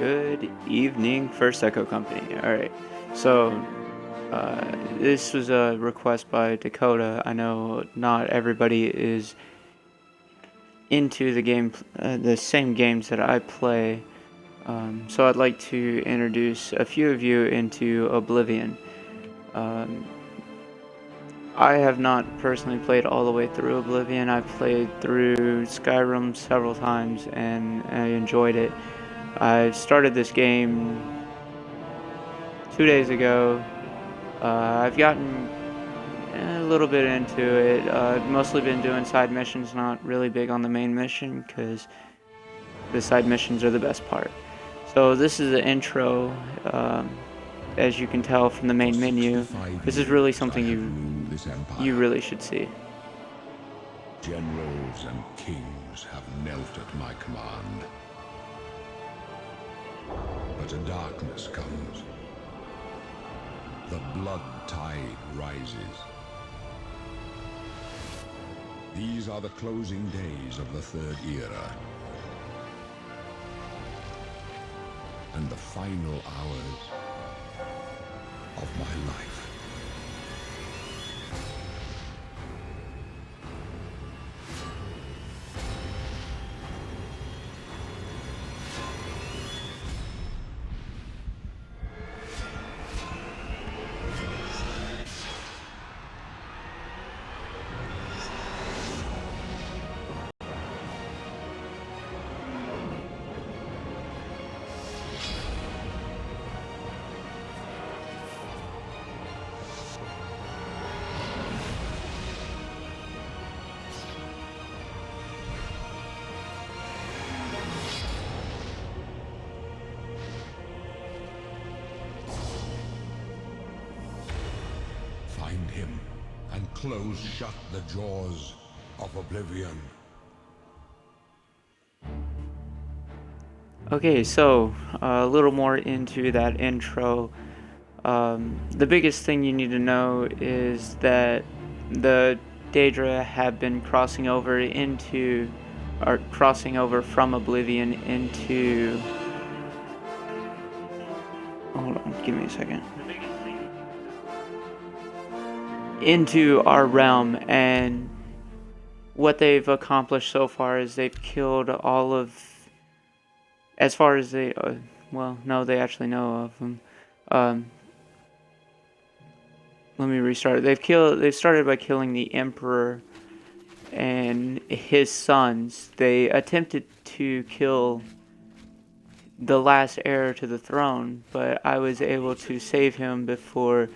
Good evening, First Echo Company. All right, so this was a request by Dakota. I know not everybody is into the same games that I play. So I'd like to introduce a few of you into Oblivion. Um, I have not personally played all the way through Oblivion. I've played through Skyrim several times and I enjoyed it. I started this game 2 days ago. I've gotten a little bit into it. I've mostly been doing side missions, not really big on the main mission because the side missions are the best part. So this is the intro. As you can tell from the main menu, this is really something you really should see. Generals and kings have knelt at my command. But a darkness comes. The blood tide rises. These are the closing days of the Third Era. And the final hours of my life. Find him and close shut the jaws of Oblivion. Okay, so a little more into that intro. The biggest thing you need to know is that the Daedra have been crossing over from Oblivion into. Hold on, give me a second. Into our realm, and what they've accomplished so far is they've killed all of, as far as they, well, no, they actually know of them. Let me restart. They've started by killing the Emperor and his sons. They attempted to kill the last heir to the throne, but I was able to save him before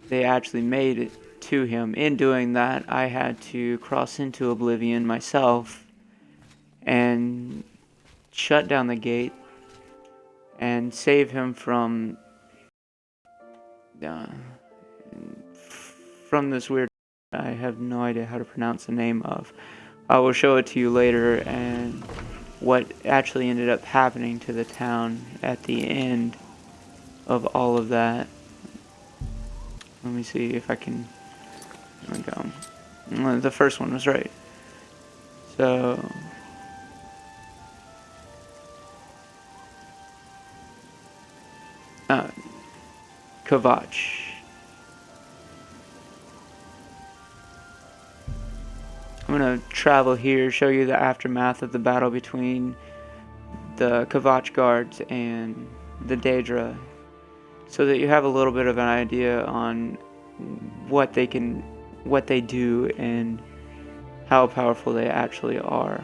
they actually made it to him. In doing that, I had to cross into Oblivion myself and shut down the gate and save him from this weird, I have no idea how to pronounce the name of. I will show it to you later, and what actually ended up happening to the town at the end of all of that. Let me see if I can. There we go. The first one was right. So. Kvatch. I'm going to travel here, show you the aftermath of the battle between the Kvatch guards and the Daedra, so that you have a little bit of an idea on what they do and how powerful they actually are.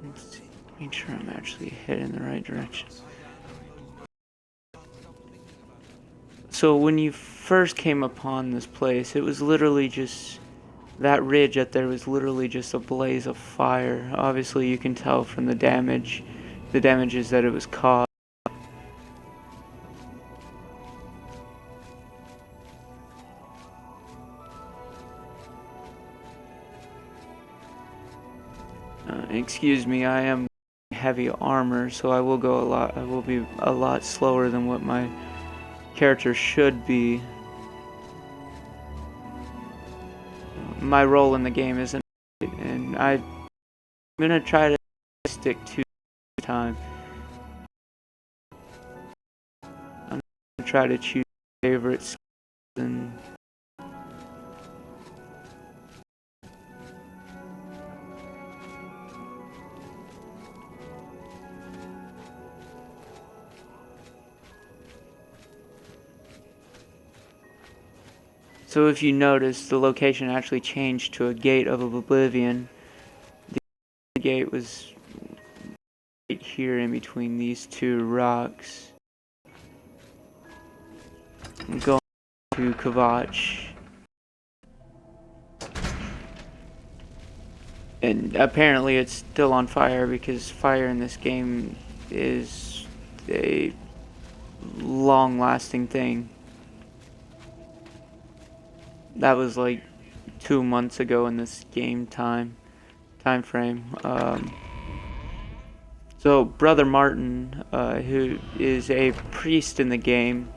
Let's see, make sure I'm actually heading in the right direction. So when you first came upon this place, it was literally just that ridge up there was literally just a blaze of fire. Obviously you can tell from the damages that it was caused. Excuse me, I am heavy armor, so I will be a lot slower than what my character should be. my role in the game isn't, and I'm gonna try to stick to time. I'm gonna try to choose favorites and so if you notice, the location actually changed to a gate of Oblivion. The gate was right here in between these two rocks. I'm going to Kavach. And apparently it's still on fire because fire in this game is a long-lasting thing. That was like 2 months ago in this game time frame. So Brother Martin, who is a priest in the game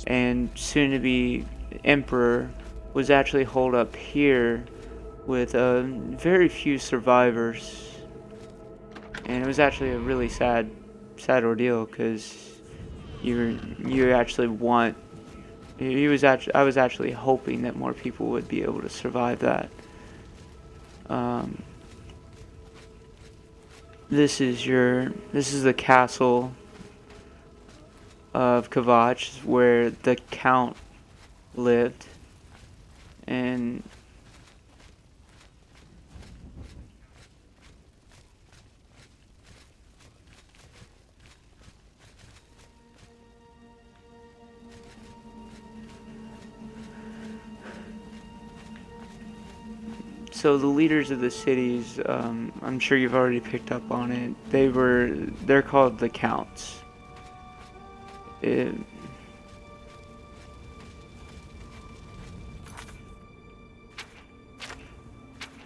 and soon to be emperor, was actually holed up here with very few survivors, and it was actually a really sad ordeal because you actually want. I was actually hoping that more people would be able to survive that. This is the castle of Kavach where the Count lived, and so the leaders of the cities, I'm sure you've already picked up on it. They're called the Counts.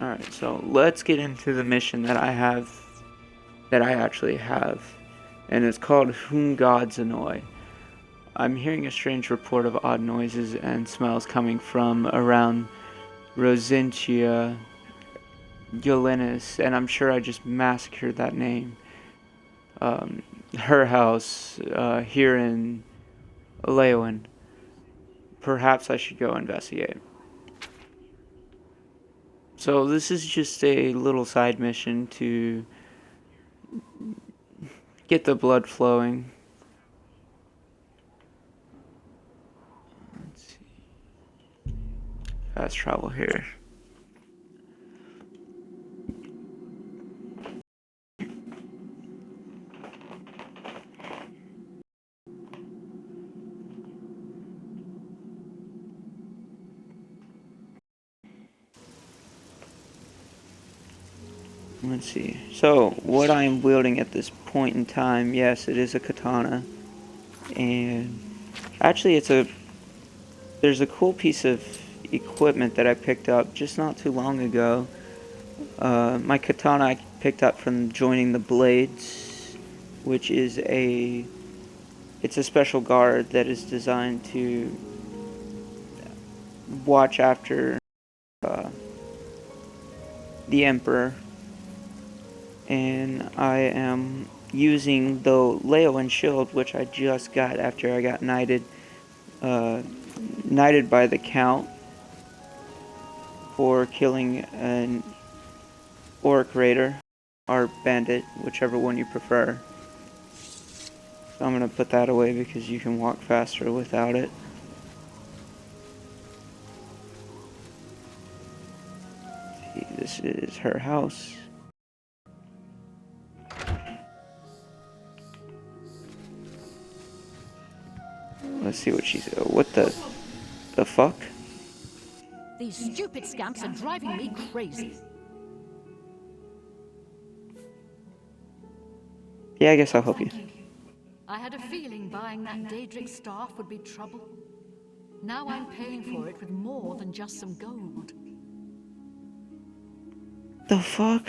Alright, so let's get into the mission that I actually have. And it's called Whom Gods Annoy. I'm hearing a strange report of odd noises and smells coming from around Rosentia Yolenis, and I'm sure I just massacred that name. Her house here in Leowin. Perhaps I should go investigate. So this is just a little side mission to get the blood flowing. Let's see. Fast travel here. Let's see. So, what I am wielding at this point in time, yes, it is a katana. And actually there's a cool piece of equipment that I picked up just not too long ago. My katana I picked up from joining the Blades, which is it's a special guard that is designed to watch after the Emperor. And I am using the Leowin shield, which I just got after I got knighted by the Count for killing an Orc Raider or Bandit, whichever one you prefer. So I'm gonna put that away because you can walk faster without it. See, this is her house. Let's see what she's. What the fuck? These stupid scamps are driving me crazy. Yeah, I guess I'll help you. I had a feeling buying that Daedric staff would be trouble. Now I'm paying for it with more than just some gold. The fuck?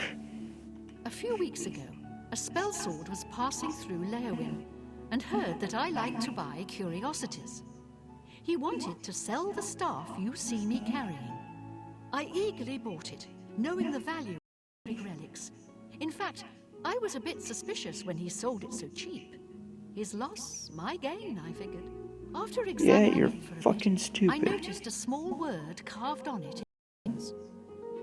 A few weeks ago, a spellsword was passing through Leowin and heard that I like to buy curiosities. He wanted to sell the staff you see me carrying. I eagerly bought it, knowing the value of relics. In fact, I was a bit suspicious when he sold it so cheap. His loss, my gain, I figured. After Yeah, examining you're it for a fucking bit, I stupid. noticed a small word carved on it.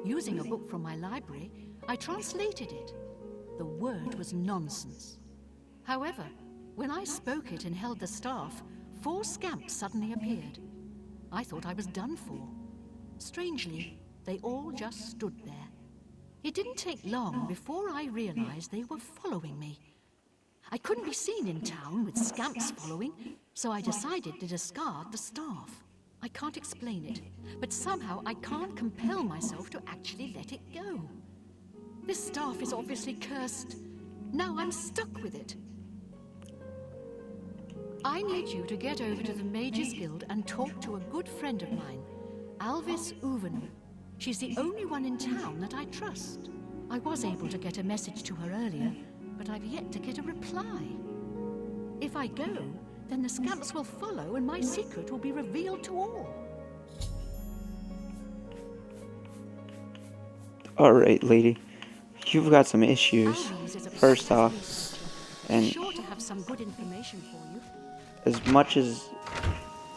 Using a book from my library, I translated it. The word was nonsense. However, when I spoke it and held the staff, 4 scamps suddenly appeared. I thought I was done for. Strangely, they all just stood there. It didn't take long before I realized they were following me. I couldn't be seen in town with scamps following, so I decided to discard the staff. I can't explain it, but somehow I can't compel myself to actually let it go. This staff is obviously cursed. Now I'm stuck with it. I need you to get over to the Mages Guild and talk to a good friend of mine, Alvis Uvenum. She's the only one in town that I trust. I was able to get a message to her earlier, but I've yet to get a reply. If I go, then the scamps will follow and my secret will be revealed to all. Alright, lady. You've got some issues. Alvis is a First practiced off, researcher. and She's sure to have some good information for you. as much as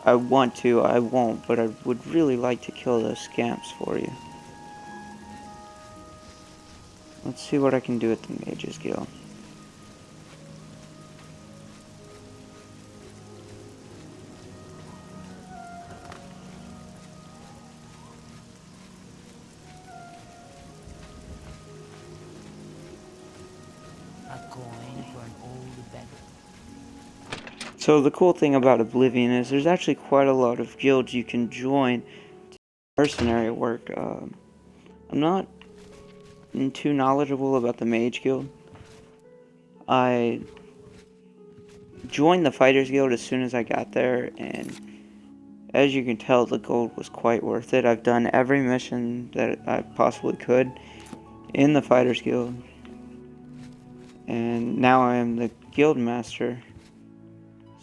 I want to, I won't, but I would really like to kill those scamps for you. Let's see what I can do at the Mages Guild. A coin for an old beggar. So the cool thing about Oblivion is there's actually quite a lot of guilds you can join to do mercenary work. I'm not too knowledgeable about the Mage Guild. I joined the Fighters Guild as soon as I got there, and as you can tell, the gold was quite worth it. I've done every mission that I possibly could in the Fighters Guild, and now I am the Guild Master.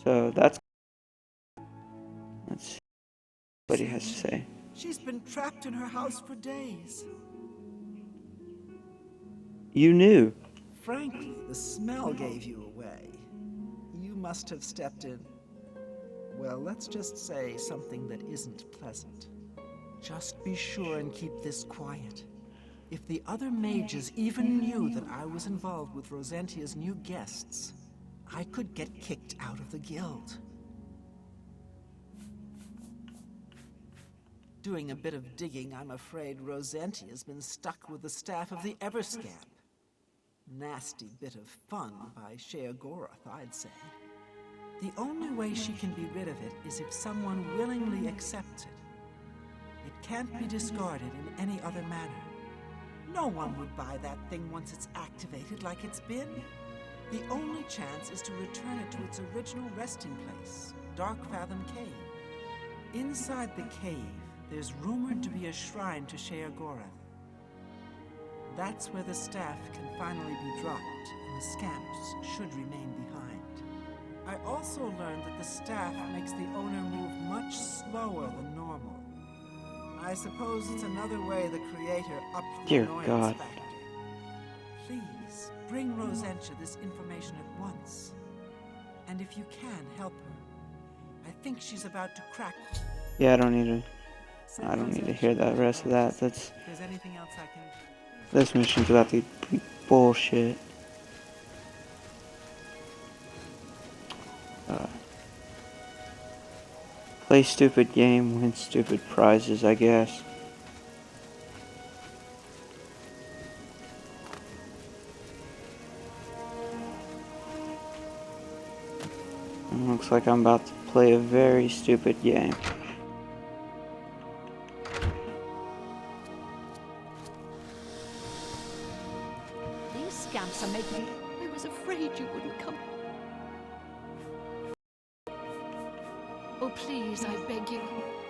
So let's see what he has to say. She's been trapped in her house for days. You knew. Frankly, the smell gave you away. You must have stepped in, well, let's just say something that isn't pleasant. Just be sure and keep this quiet. If the other mages even knew that I was involved with Rosentia's new guests, I could get kicked out of the guild. Doing a bit of digging, I'm afraid Rosentia's been stuck with the staff of the Everscamp. Nasty bit of fun by Sheogorath, I'd say. The only way she can be rid of it is if someone willingly accepts it. It can't be discarded in any other manner. No one would buy that thing once it's activated like it's been. The only chance is to return it to its original resting place, Darkfathom Cave. Inside the cave, there's rumored to be a shrine to Sheogorath. That's where the staff can finally be dropped, and the scamps should remain behind. I also learned that the staff makes the owner move much slower than normal. I suppose it's another way the Creator upped the Dear annoyance God. factor. Please, bring Rosentia this information at once. And if you can, help her. I think she's about to crack. Yeah, I don't need to Send hear that rest of that. If there's anything else I can... This mission's about to be bullshit. Play stupid game, win stupid prizes, I guess. Looks like I'm about to play a very stupid game. These scamps are making... I was afraid you wouldn't come. Oh, please, I beg you.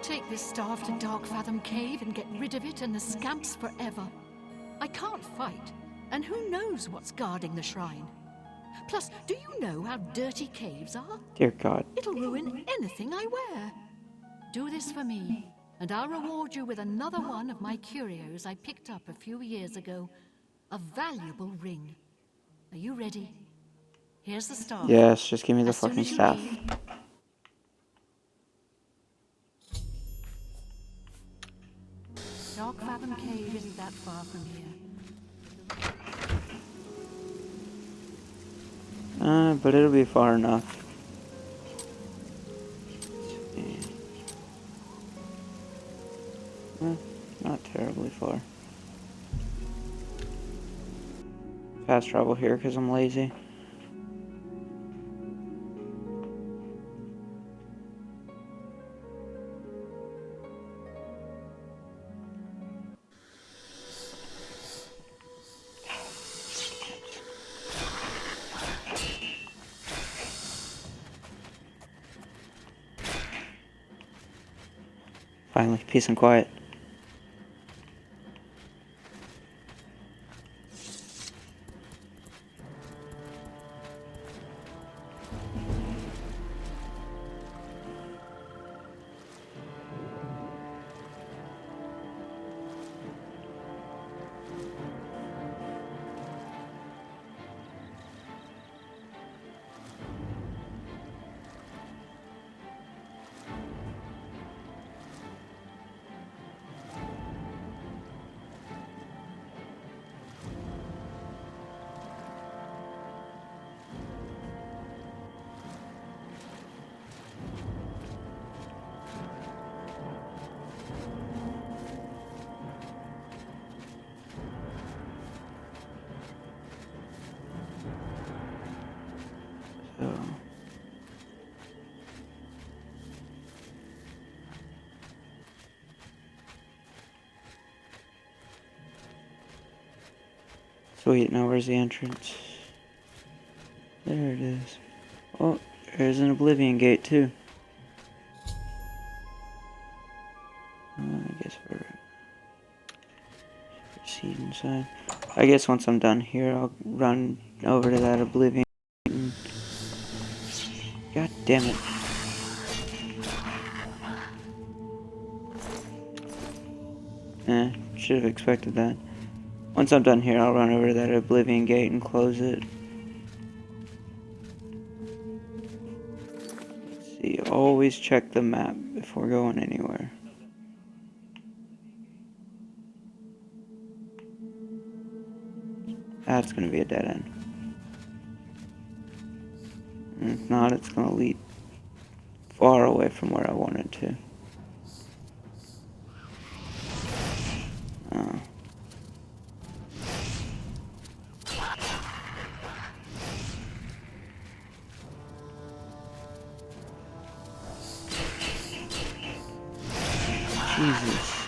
Take this staff to Darkfathom Cave and get rid of it and the scamps forever. I can't fight, and who knows what's guarding the shrine. Plus, do you know how dirty caves are? Dear God. It'll ruin anything I wear. Do this for me, and I'll reward you with another one of my curios I picked up a few years ago. A valuable ring. Are you ready? Here's the staff. Yes, just give me the As soon fucking as you staff. leave, Dark Fathom Cave isn't that far from here. But it'll be far enough. Not terribly far. Fast travel here because I'm lazy. Finally, peace and quiet. So, sweet, now where's the entrance? There it is. Oh, there's an Oblivion gate too. I guess we're proceed inside. I guess once I'm done here, I'll run over to that Oblivion. God damn it. Should have expected that. Once I'm done here, I'll run over to that Oblivion gate and close it. Let's see, always check the map before going anywhere. That's gonna be a dead end. And if not, it's gonna lead far away from where I wanted to. Oh. Jesus.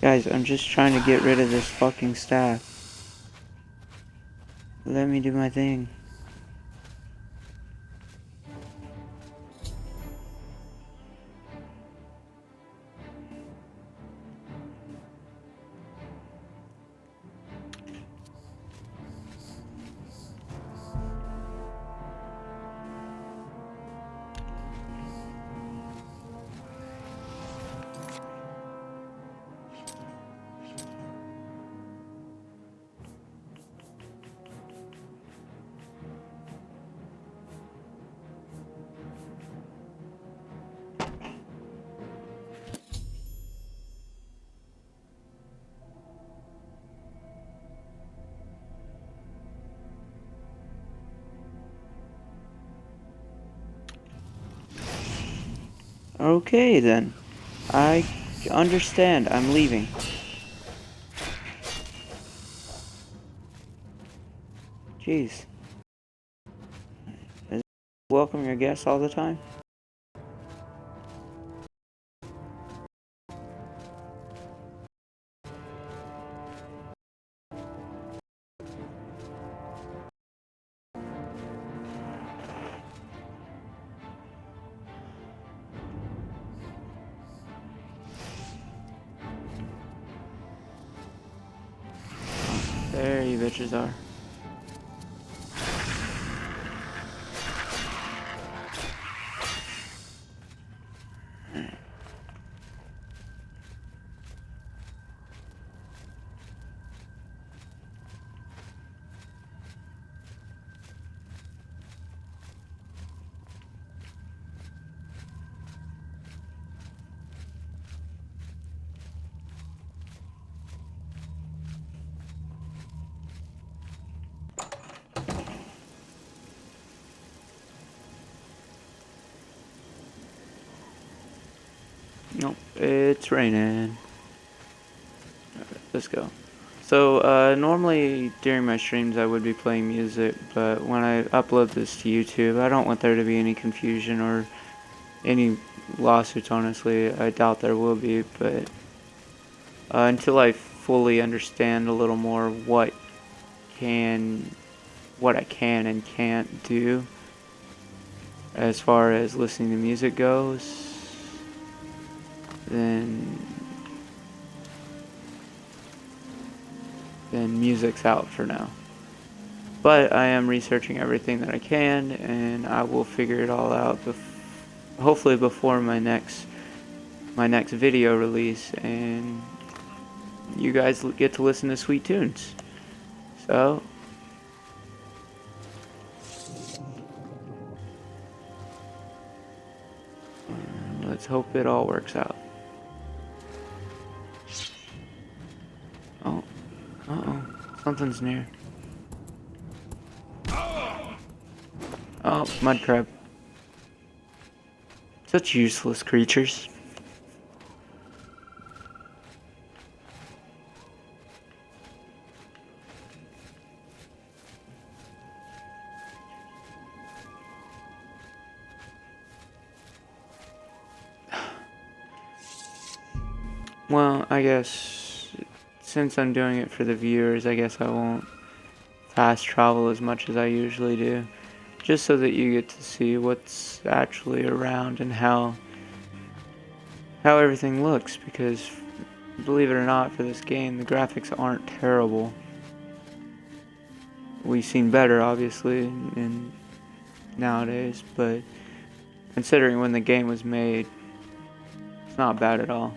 Guys, I'm just trying to get rid of this fucking staff. Let me do my thing. Okay then. I understand. I'm leaving. Jeez. Is welcome your guests all the time? There you bitches are. Nope, it's raining. Alright, let's go. So, normally during my streams I would be playing music, but when I upload this to YouTube, I don't want there to be any confusion or any lawsuits, honestly. I doubt there will be, but until I fully understand a little more what I can and can't do as far as listening to music goes, then music's out for now. But I am researching everything that I can, and I will figure it all out hopefully before my next video release, and you guys get to listen to sweet tunes. So let's hope it all works out. Oh, uh-oh, something's near. Oh, mud crab. Such useless creatures. Well, I guess since I'm doing it for the viewers, I guess I won't fast travel as much as I usually do. Just so that you get to see what's actually around and how everything looks, because believe it or not, for this game the graphics aren't terrible. We've seen better obviously in nowadays, but considering when the game was made, it's not bad at all.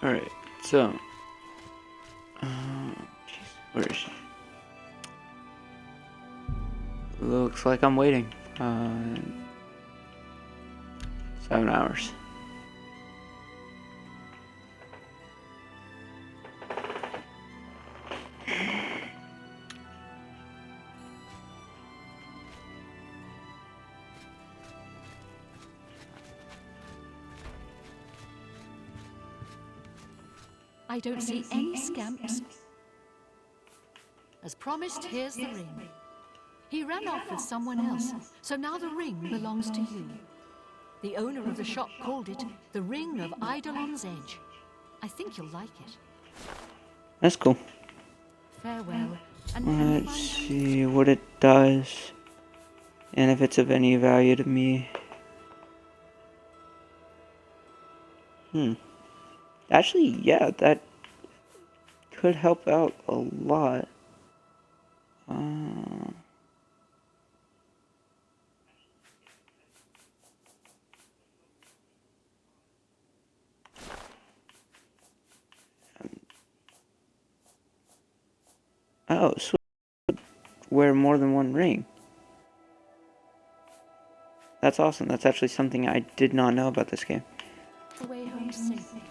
Alright, so jeez, where is she? Looks like I'm waiting 7 hours. I don't see any scamps. As promised, here's the ring. He ran off with someone else, so now the ring belongs to you. The owner of the shop called it the Ring of Eidolon's Edge. I think you'll like it. That's cool. Farewell. And Let's see what it does, and if it's of any value to me. Actually, yeah, that could help out a lot. Uh, oh, so wear more than one ring. That's awesome. That's actually something I did not know about this game. The way home safely.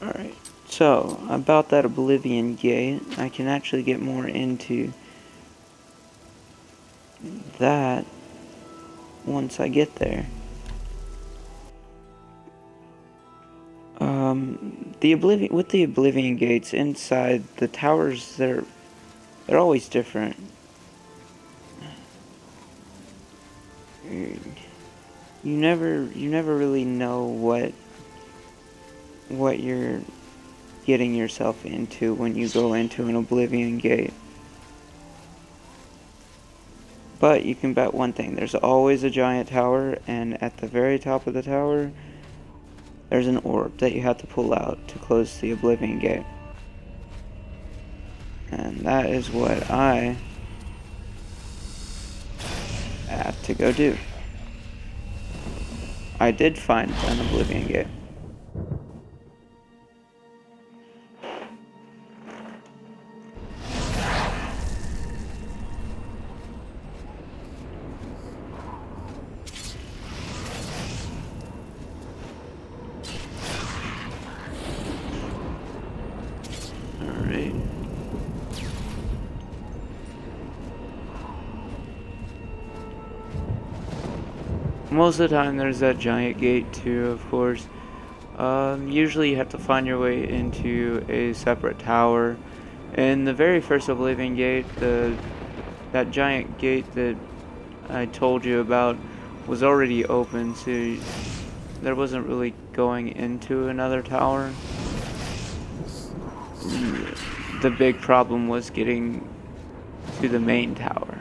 Alright, so about that Oblivion gate, I can actually get more into that once I get there. The Oblivion gates inside the towers, they're always different. You never really know what you're getting yourself into when you go into an Oblivion gate. But you can bet one thing, there's always a giant tower, and at the very top of the tower, there's an orb that you have to pull out to close the Oblivion gate. And that is what I have to go do. I did find an Oblivion gate. Alright. Most of the time there's that giant gate too, of course. Usually you have to find your way into a separate tower. In the very first Oblivion gate, that giant gate that I told you about was already open, so there wasn't really going into another tower. The big problem was getting to the main tower.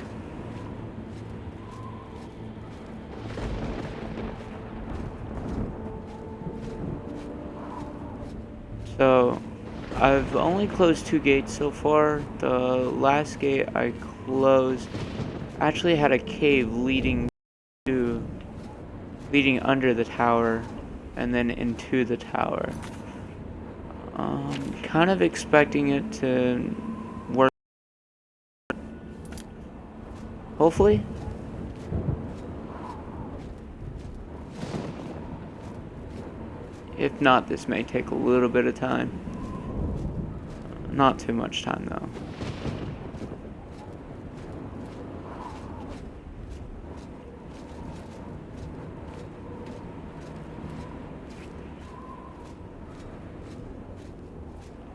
So, I've only closed 2 gates so far. The last gate I closed actually had a cave leading under the tower and then into the tower. Kind of expecting it to work. Hopefully. If not, this may take a little bit of time. Not too much time though.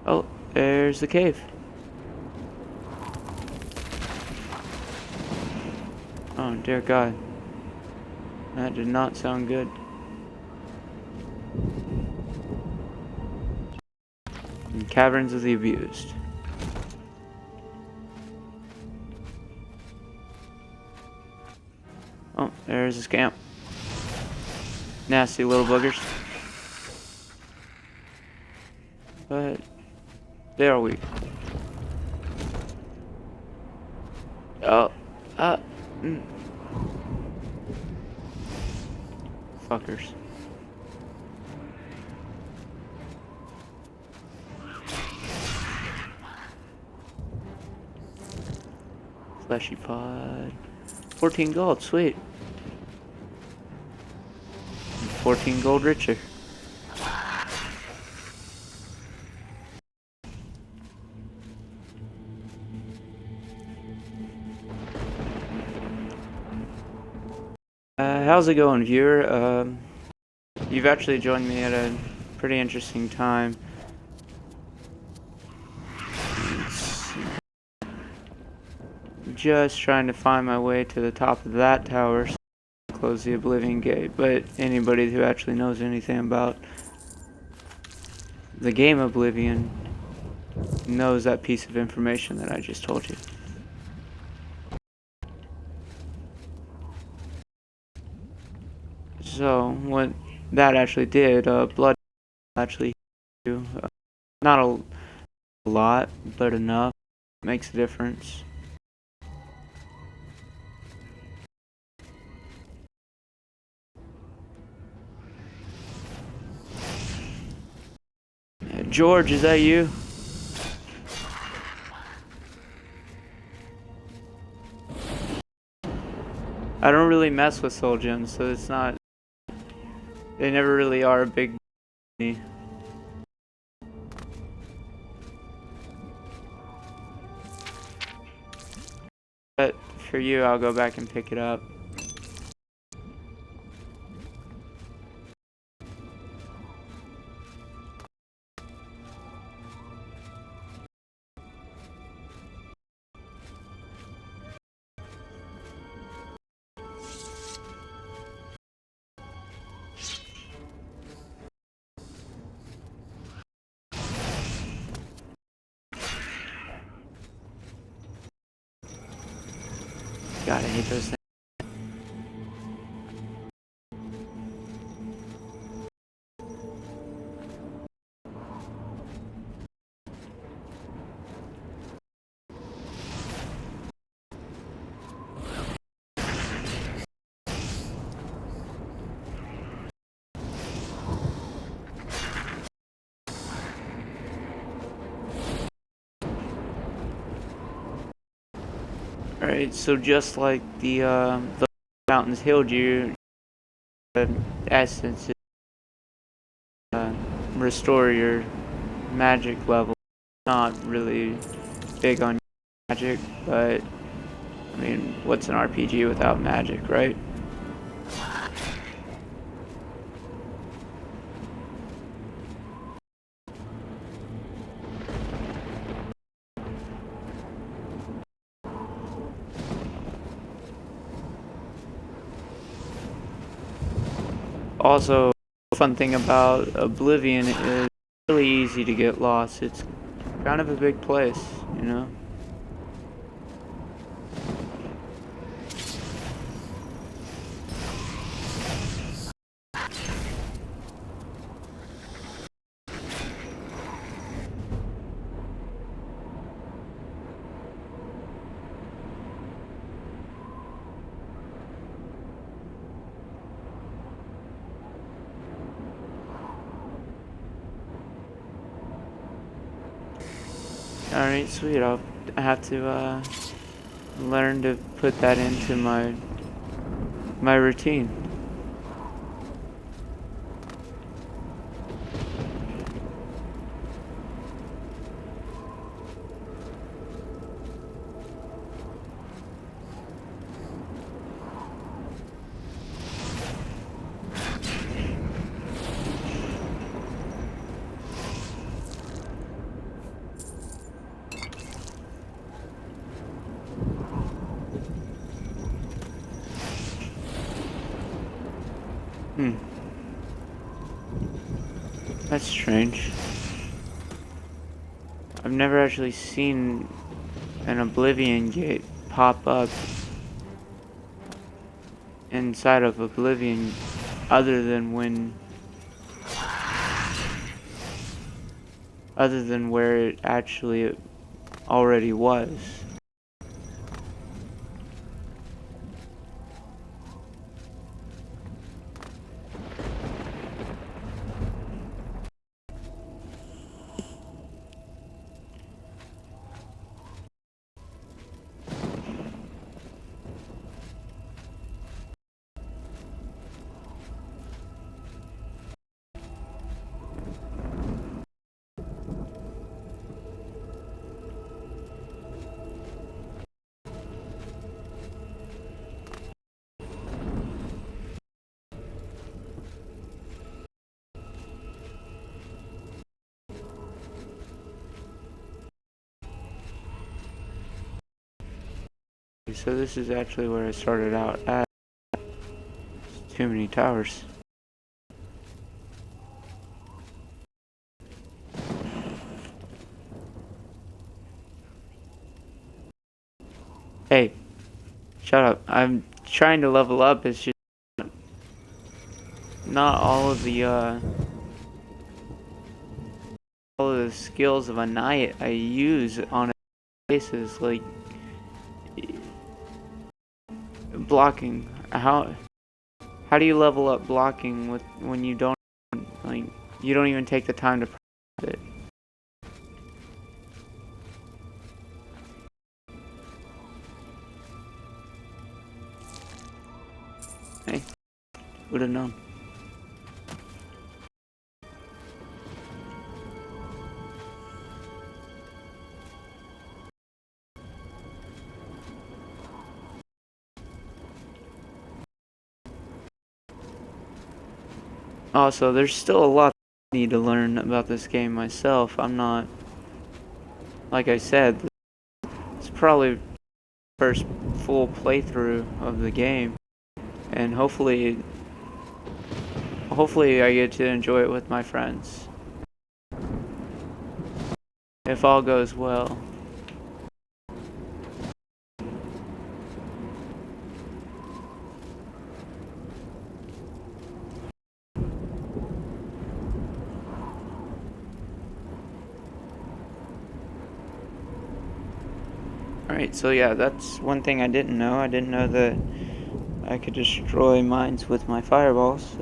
Oh, there's the cave. Oh dear God. That did not sound good. Caverns of the Abused. Oh, there's a scamp. Nasty little boogers. But they are weak. Oh, fuckers. Fleshy pod. 14 gold, sweet. 14 gold richer. How's it going, viewer? You've actually joined me at a pretty interesting time. Just trying to find my way to the top of that tower so I can close the Oblivion gate, but anybody who actually knows anything about the game Oblivion knows that piece of information that I just told you. So what that actually did, blood actually do, not a lot, but enough. Makes a difference. George, is that you? I don't really mess with soul gems, so it's not. They never really are a big deal. But for you, I'll go back and pick it up. God, I hate those things. Alright, so just like the mountains healed you, the essence is, restore your magic level. Not really big on magic, but I mean, what's an RPG without magic, right? Also, fun thing about Oblivion is it's really easy to get lost. It's kind of a big place, you know? Alright, sweet. I have to learn to put that into my routine. That's strange. I've never actually seen an Oblivion gate pop up inside of Oblivion other than where it actually already was. So this is actually where I started out at. Too many towers. Hey, shut up. I'm trying to level up, it's just not all of the skills of a knight I use on a basis, like blocking. How do you level up blocking with when you don't like you don't even take the time to practice it? Hey, would have known. Also, there's still a lot I need to learn about this game myself. I'm not, like I said, it's probably the first full playthrough of the game, and hopefully I get to enjoy it with my friends. If all goes well. Alright, so yeah, that's one thing I didn't know. I didn't know that I could destroy mines with my fireballs.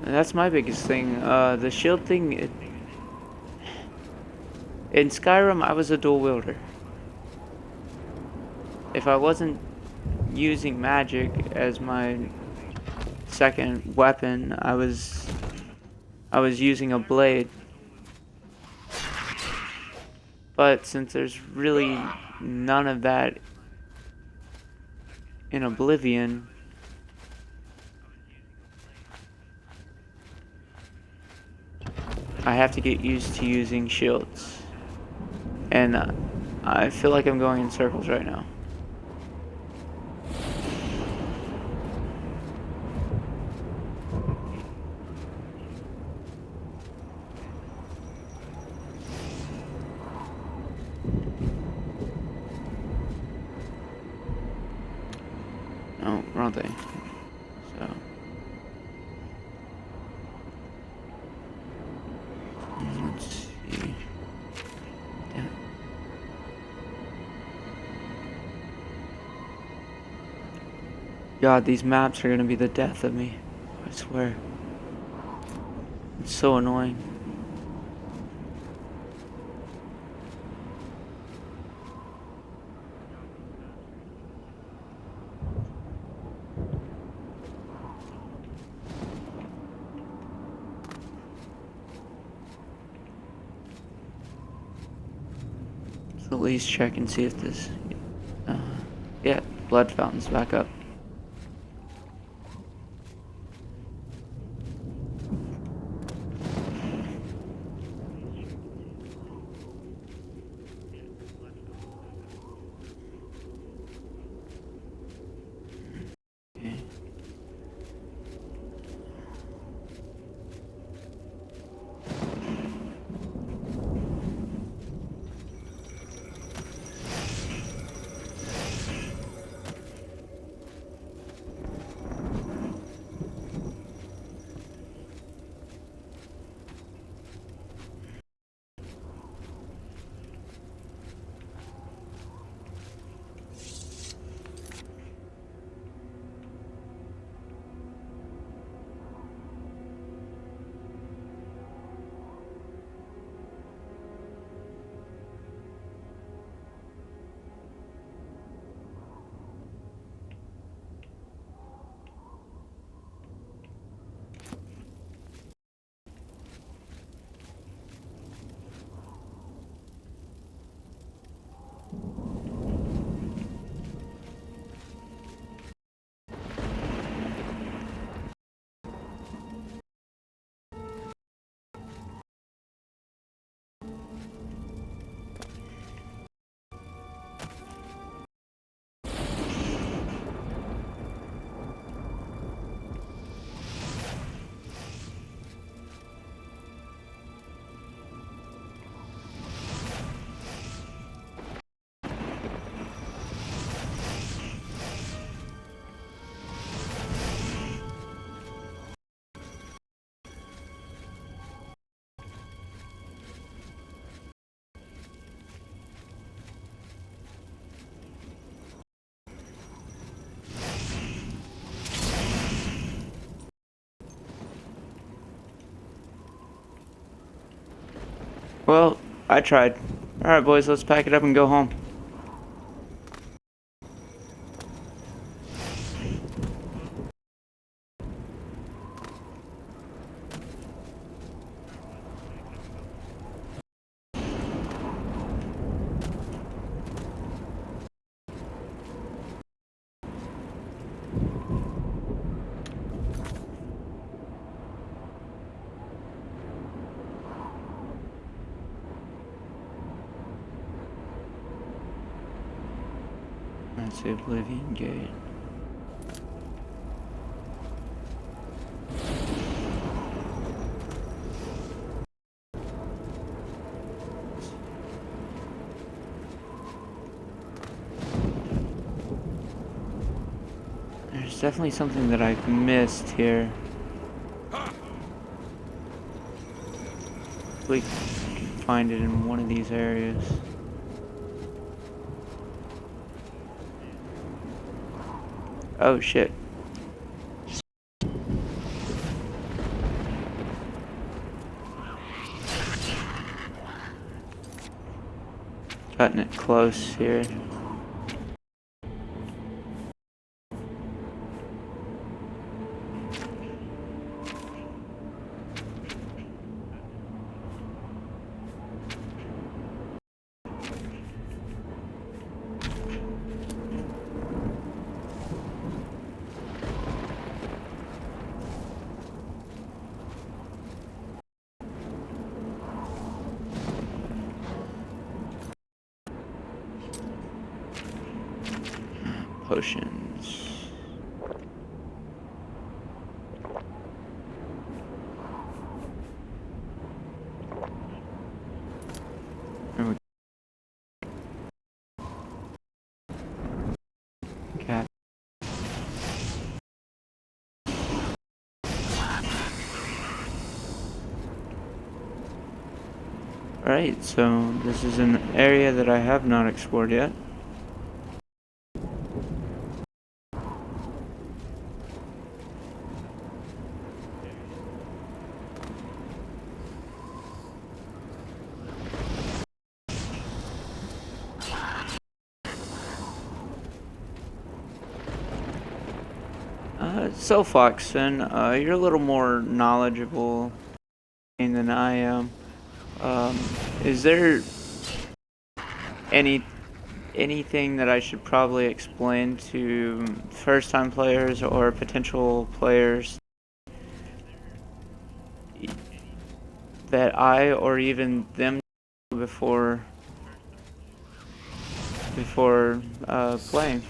And that's my biggest thing. The shield thing, in Skyrim, I was a dual wielder. If I wasn't using magic as my second weapon, I was using a blade. But since there's really none of that in Oblivion, I have to get used to using shields. And I feel like I'm going in circles right now. Oh, wrong thing. So. Let's see. Damn it. God, these maps are gonna be the death of me. I swear. It's so annoying. At least check and see if this. Yeah, blood fountain's back up. Okay. Well, I tried. Alright, boys, let's pack it up and go home. That's the Oblivion gate. There's definitely something that I've missed here. We can find it in one of these areas. Oh shit. Cutting it close here. Potions. There we Cat. Right, so this is an area that I have not explored yet. So Foxen, you're a little more knowledgeable than I am. Is there anything that I should probably explain to first-time players or potential players that I or even them before playing?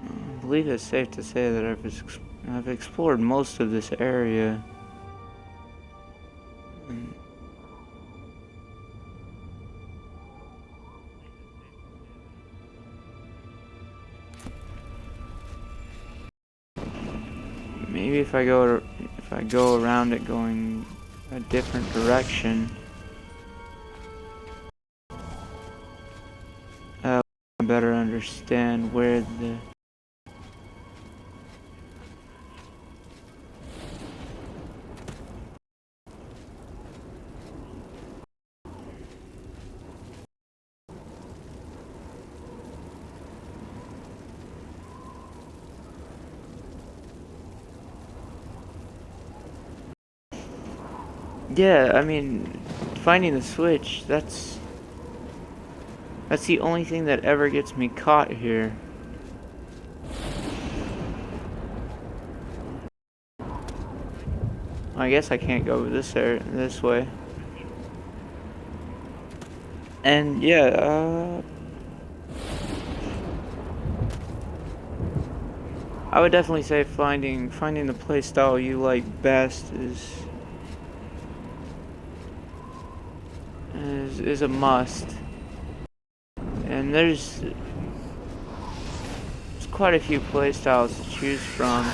I believe it's safe to say that I've explored most of this area. Maybe if I I go around it going a different direction, I better understand where the... Yeah, I mean, finding the switch, that's the only thing that ever gets me caught here. I guess I can't go this way. And yeah, I would definitely say finding the playstyle you like best is a must. And there's quite a few playstyles to choose from.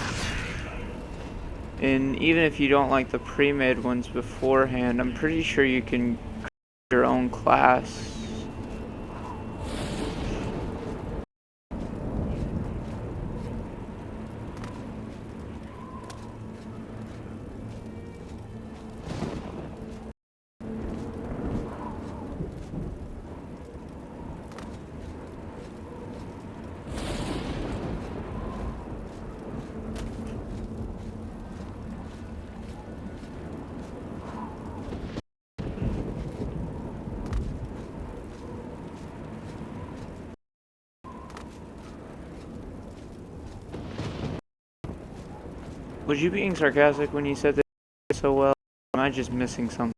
And even if you don't like the pre-made ones beforehand, I'm pretty sure you can create your own class. Was you being sarcastic when you said that so well? Am I just missing something?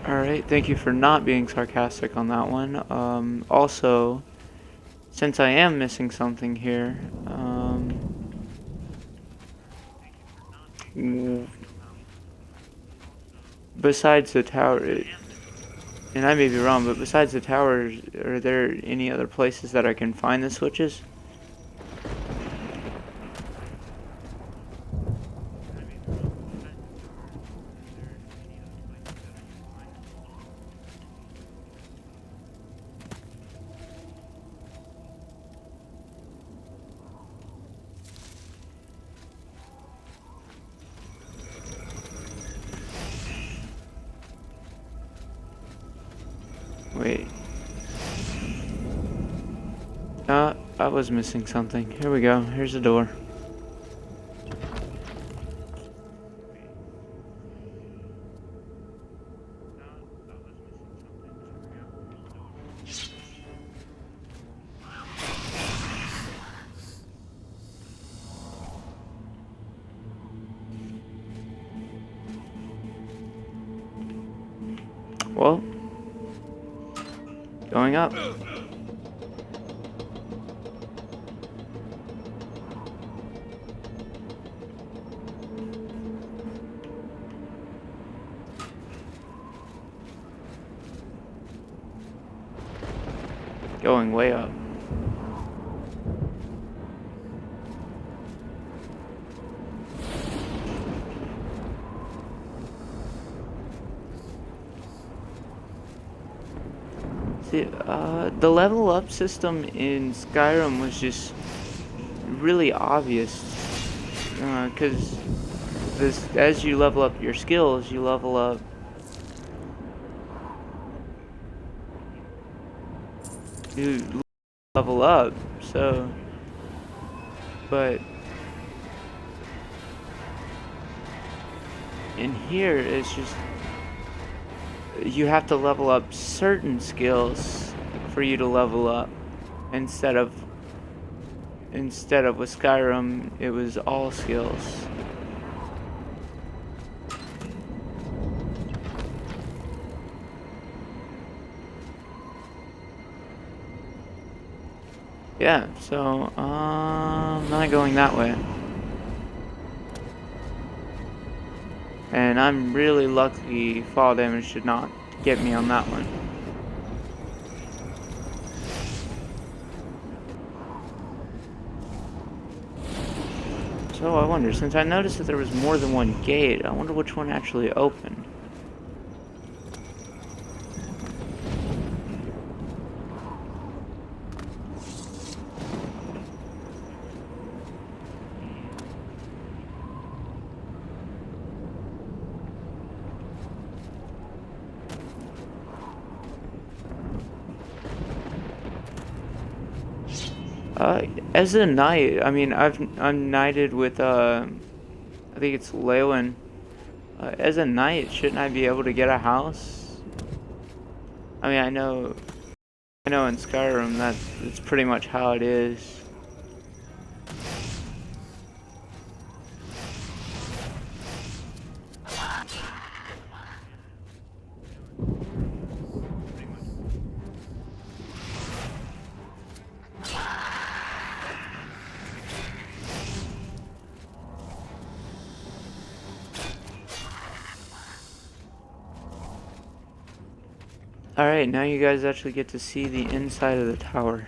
Alright, thank you for not being sarcastic on that one. Also, since I am missing something here, besides the tower, and I may be wrong, but besides the tower, are there any other places that I can find the switches? Wait. I was missing something. Here we go. Here's the door. Well, going up. Going way up. See, the level up system in Skyrim was just really obvious, because as you level up your skills, you level up to level up. So, but in here, it's just you have to level up certain skills for you to level up instead of with Skyrim it was all skills. Yeah, so not going that way. And I'm really lucky fall damage did not get me on that one. So I wonder, since I noticed that there was more than one gate, I wonder which one actually opened. As a knight, I mean, I'm knighted with, I think it's Leyland. As a knight, shouldn't I be able to get a house? I mean, I know in Skyrim that's pretty much how it is. Alright, now you guys actually get to see the inside of the tower.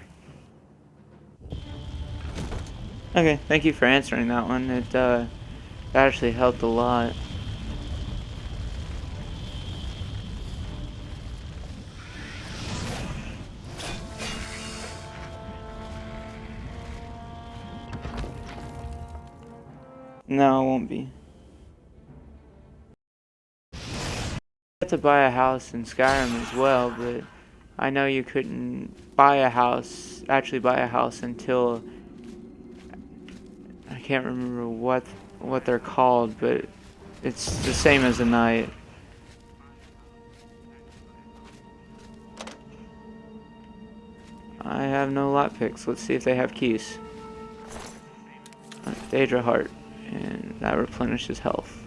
Okay, thank you for answering that one. It actually helped a lot. No, it won't be. To buy a house in Skyrim as well, but I know you couldn't actually buy a house until I can't remember what they're called, but it's the same as a knight. I have no lockpicks. Let's see if they have keys. Daedra Heart, and that replenishes health.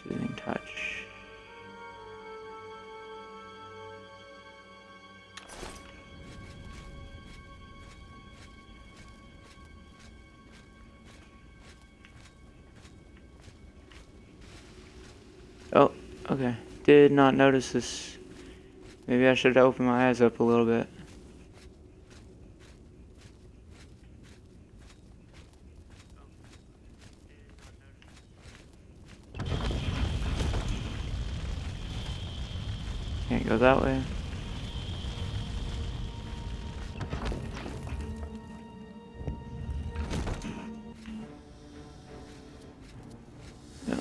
Soothing touch. Oh, okay. Did not notice this. Maybe I should open my eyes up a little bit. Can't go that way. No.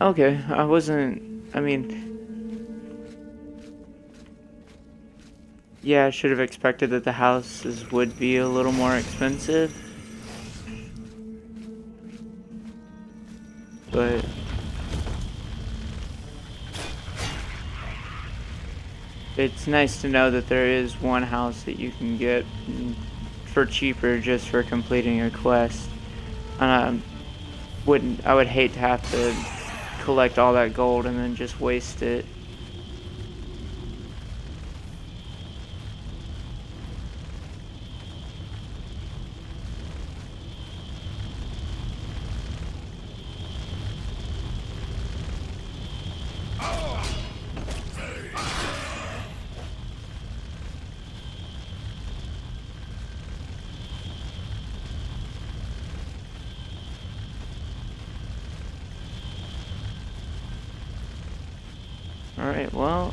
Okay, I mean, yeah, I should have expected that the houses would be a little more expensive. But it's nice to know that there is one house that you can get for cheaper just for completing a quest. I would hate to have to collect all that gold and then just waste it. Alright, well,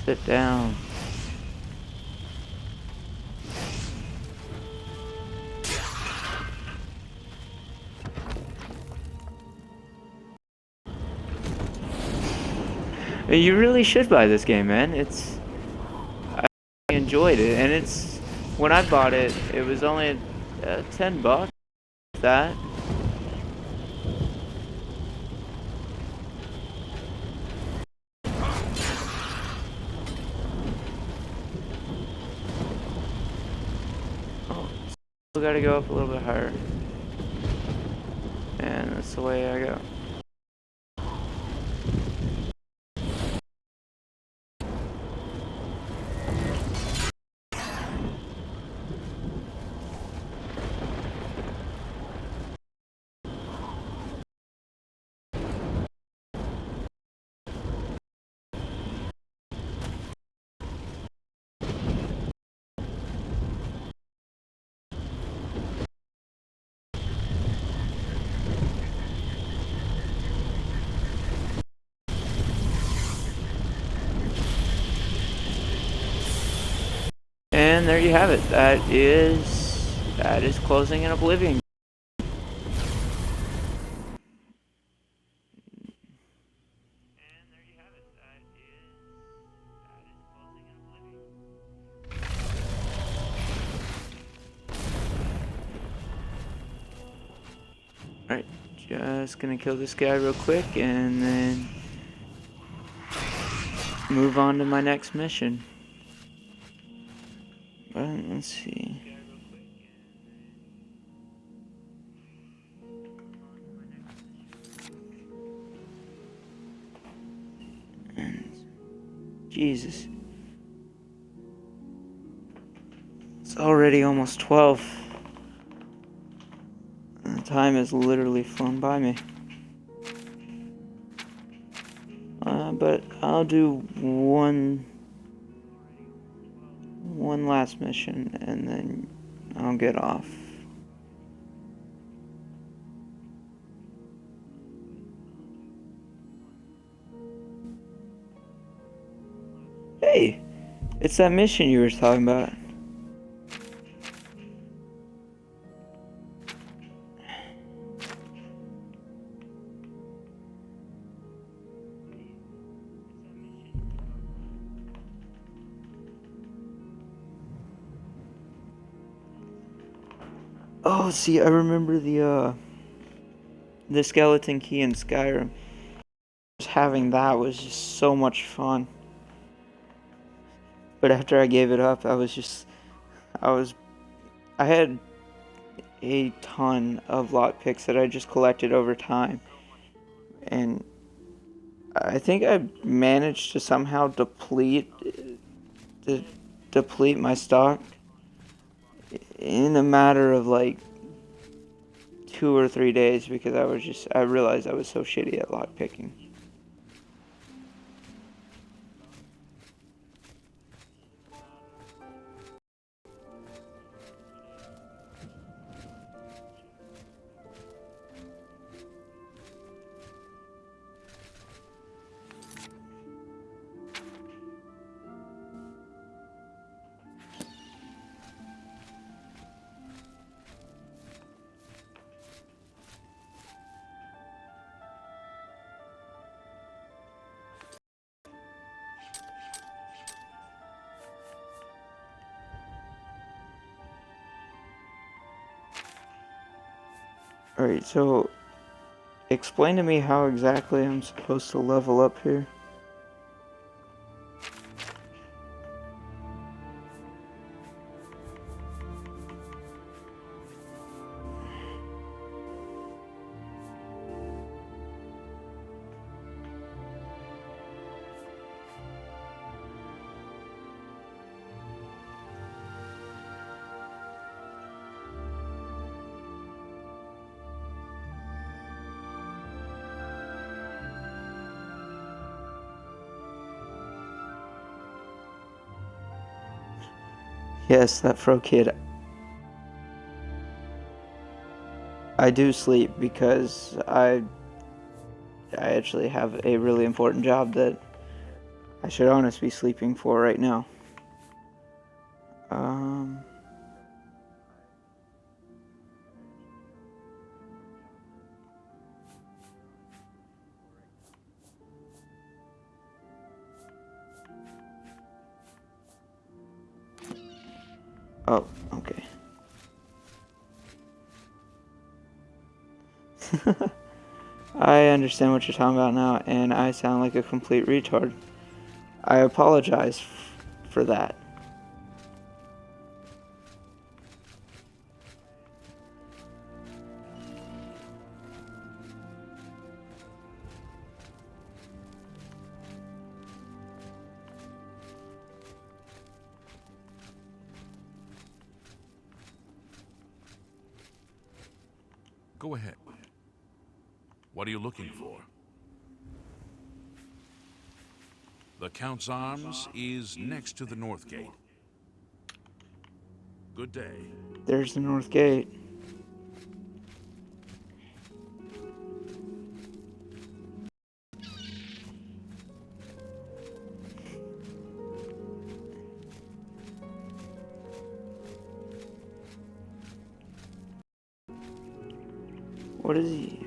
sit down. You really should buy this game, man. I enjoyed it, and when I bought it, it was only $10. That. Oh, still gotta go up a little bit higher, and that's the way I go. And there you have it. That is closing an Oblivion. Alright, just gonna kill this guy real quick and then move on to my next mission. Let's see. Jesus. It's already almost 12. The time has literally flown by me. But I'll do one last mission and then I'll get off. Hey, it's that mission you were talking about. Oh, see, I remember the skeleton key in Skyrim. Just having that was just so much fun. But after I gave it up, I had a ton of lockpicks that I just collected over time. And I think I managed to somehow deplete my stock in a matter of like 2 or 3 days because I realized I was so shitty at lockpicking. Alright, so explain to me how exactly I'm supposed to level up here. Yes, that fro kid. I do sleep because I actually have a really important job that I should honestly be sleeping for right now. Um, oh, okay. I understand what you're talking about now, and I sound like a complete retard. I apologize for that. Go ahead. What are you looking for? The Count's Arms is next to the North Gate. Good day. There's the North Gate. What is he?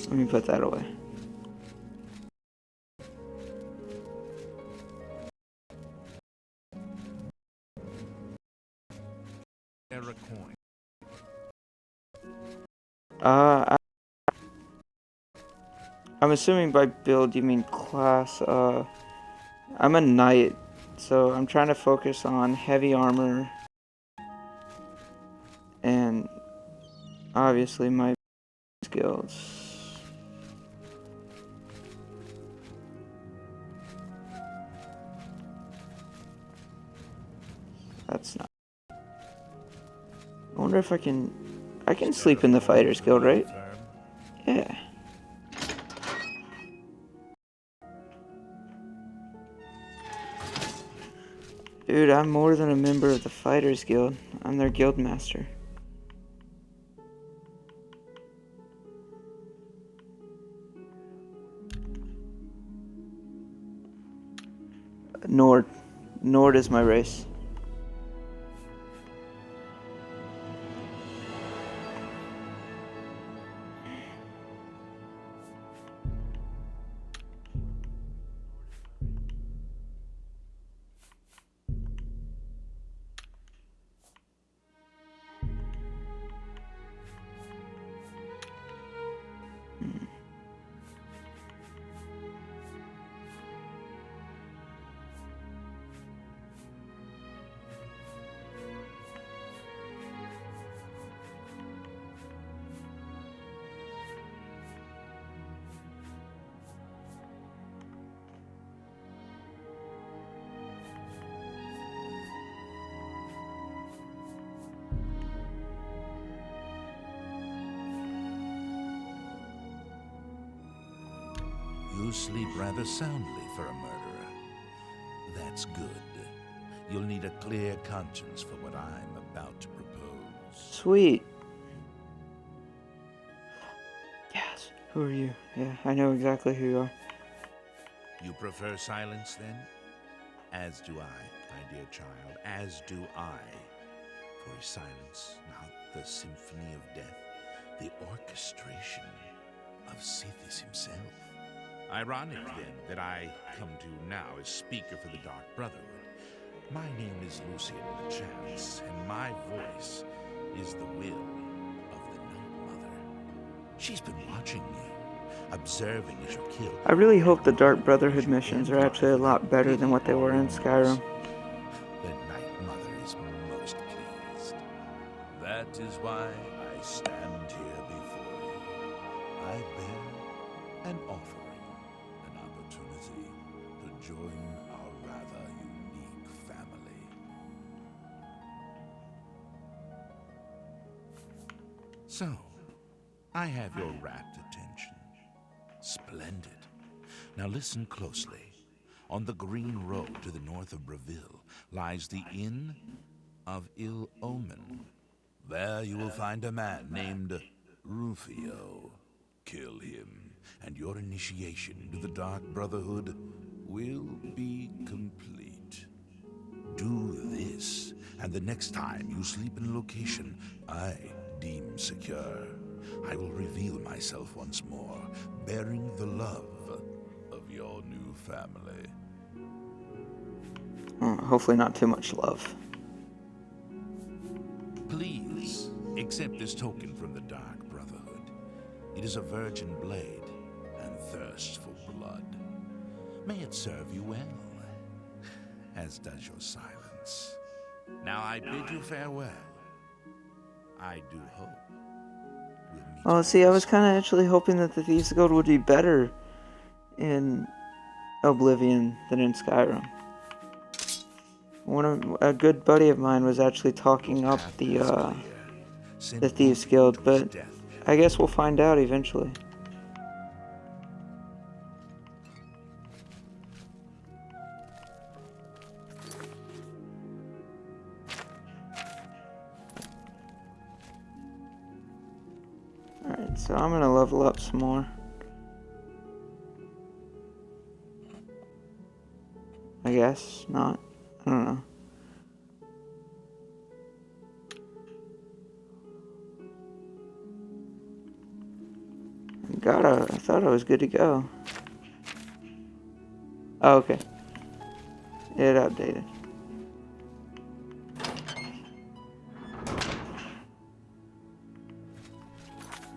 Let me put that away. A coin. I'm assuming by build you mean class. I'm a knight, so I'm trying to focus on heavy armor and obviously my skills. That's not. I wonder if I can sleep in the Fighters Guild, right? Yeah. Dude, I'm more than a member of the Fighters Guild. I'm their guild master. Nord. Nord is my race. You sleep rather soundly for a murderer. That's good. You'll need a clear conscience for what I'm about to propose. Sweet. Yes. Who are you? Yeah, I know exactly who you are. You prefer silence, then? As do I, my dear child, as do I. For is silence not the symphony of death, the orchestration of Sithis himself? Ironic, then, that I come to now as speaker for the Dark Brotherhood. My name is Lucian Chance, and my voice is the will of the Night Mother. She's been watching me, observing as you kill. I really hope the Dark Brotherhood missions are actually a lot better than what they were in Skyrim. The Night Mother is most pleased. That is why I stand here before you. I bear an offering, an opportunity to join our rather unique family. So, I have your rapt attention. Splendid. Now listen closely. On the green road to the north of Breville lies the Inn of Ill Omen. There you will find a man named Rufio. Kill him, and your initiation into the Dark Brotherhood will be complete. Do this, and the next time you sleep in a location I deem secure, I will reveal myself once more, bearing the love of your new family. Hopefully not too much love. Please, accept this token from the Dark Brotherhood. It is a virgin blade and thirst for blood. May it serve you well, as does your silence. Now I bid you farewell. I do hope we'll meet Oh, again see, I was soon. kind of actually hoping that the Thieves Guild would be better in Oblivion than in Skyrim. A good buddy of mine was actually talking up Path the is clear. Send Thieves Rufio Guild, to his but death. I guess we'll find out eventually. Alright, so I'm gonna level up some more. I guess not. I don't know. I thought I was good to go. Oh, okay. It updated.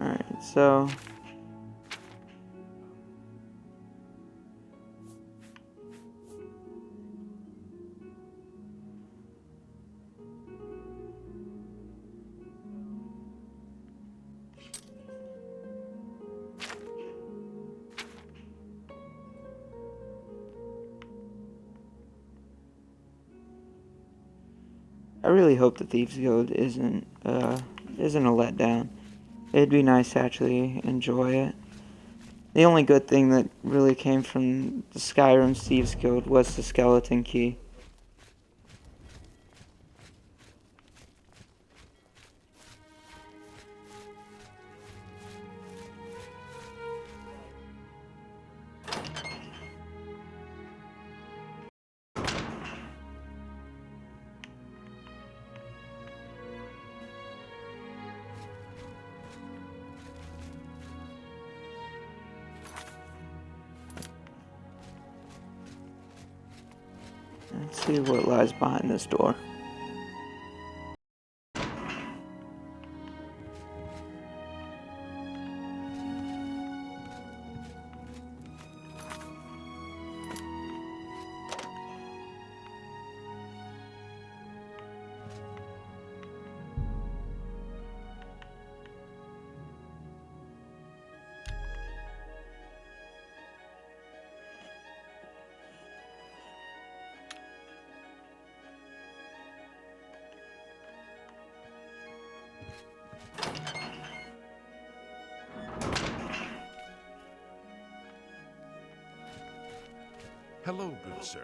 Alright, so I really hope the Thieves Guild isn't a letdown. It'd be nice to actually enjoy it. The only good thing that really came from the Skyrim Thieves Guild was the skeleton key. Let's see what lies behind this door. Hello, good sir.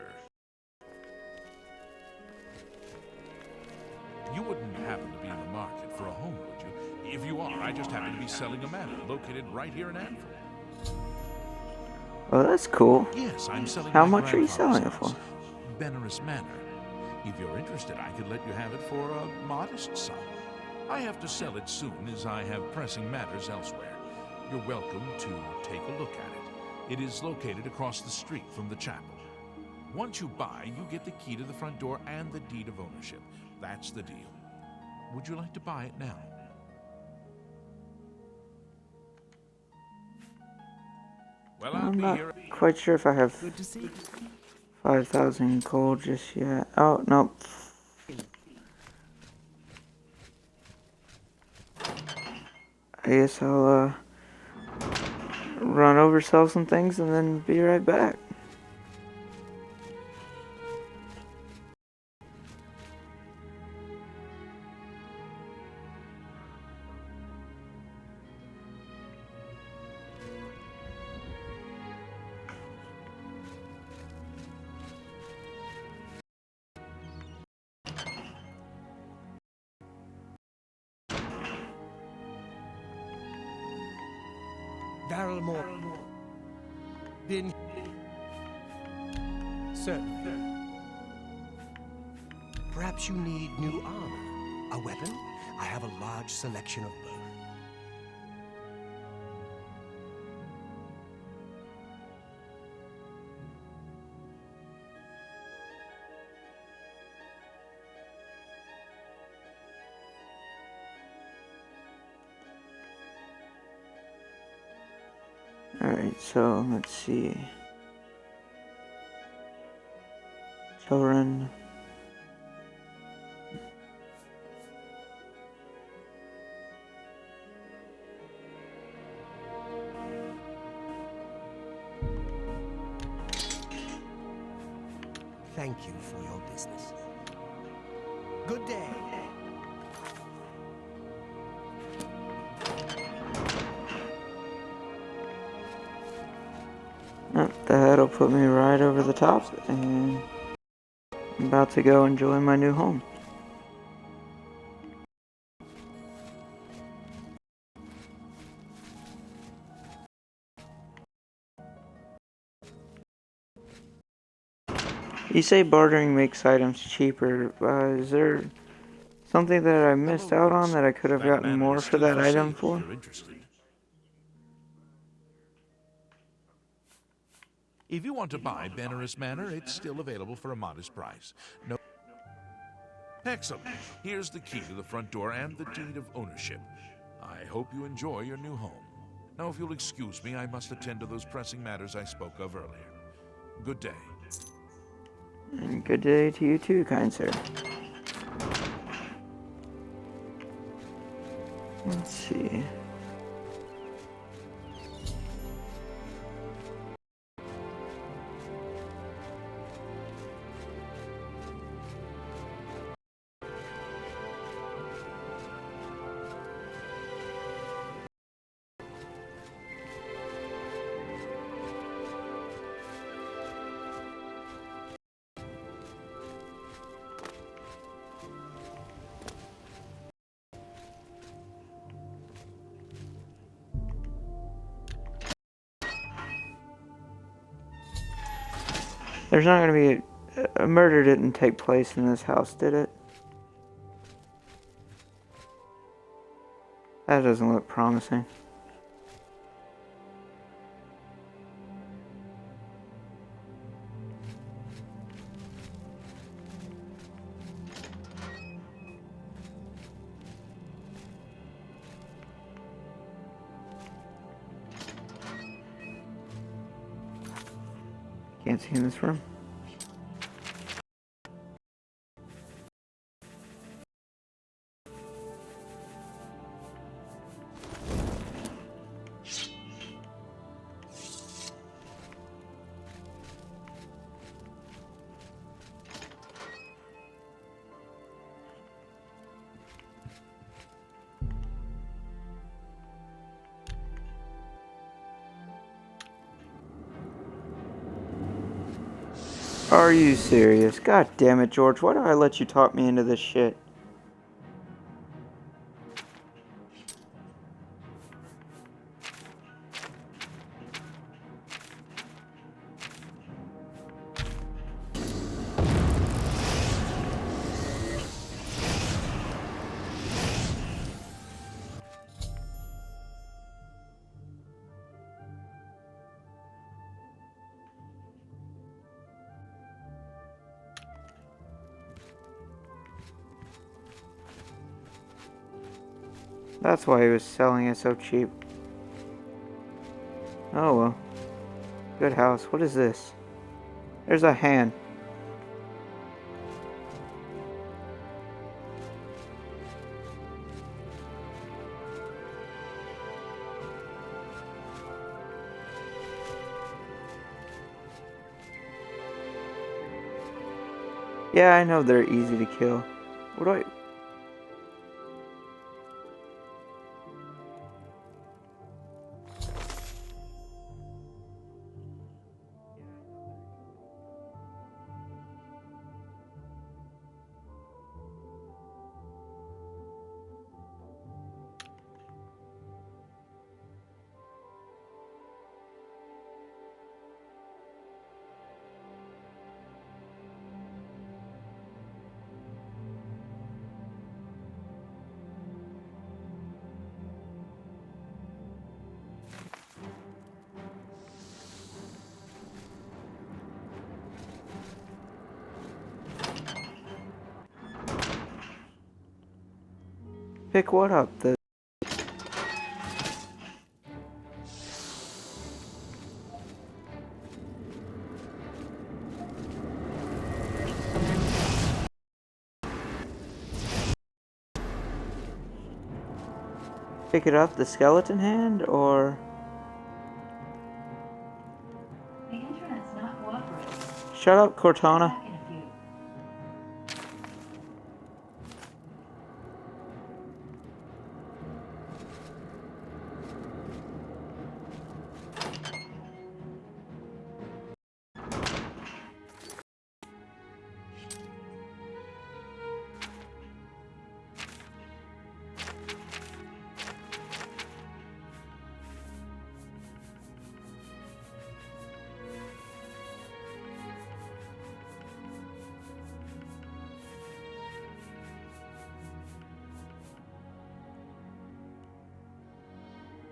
You wouldn't happen to be in the market for a home, would you? If you are, I just happen to be selling a manor located right here in Anvil. Oh, that's cool. Yes, I'm selling How my much are you grandfather's selling it house, for? Benares Manor. If you're interested, I could let you have it for a modest sum. I have to sell it soon, as I have pressing matters elsewhere. You're welcome to take a look at it. It is located across the street from the chapel. Once you buy, you get the key to the front door and the deed of ownership. That's the deal. Would you like to buy it now? Well, I'll I'm be not here. quite sure if I have Good to see you. 5,000 gold just yet. Oh, nope. I guess I'll run over, sell some things, and then be right back. Darrelmore. Been... Certainly. Perhaps you need new armor. A weapon? I have a large selection of both. Alright, so let's see. Children. Thank you for your business. Good day. Oh, that'll put me right over the top, and I'm about to go enjoy my new home. You say bartering makes items cheaper. Is there something that I missed out on that I could have gotten more for that item for? If you're interested. If you want to buy Benaris Manor, it's still available for a modest price. No. Excellent. Here's the key to the front door and the deed of ownership. I hope you enjoy your new home. Now, if you'll excuse me, I must attend to those pressing matters I spoke of earlier. Good day. And good day to you too, kind sir. Let's see. There's not gonna be a murder didn't take place in this house, did it? That doesn't look promising. Can't see in this room. Are you serious? God damn it, George. Why do I let you talk me into this shit? That's why he was selling it so cheap. Oh well. Good house. What is this? There's a hand. Yeah, I know they're easy to kill. What do I... Pick what up? The pick it up, the skeleton hand, or The internet's not cooperating. shut up, Cortana. Back in a few.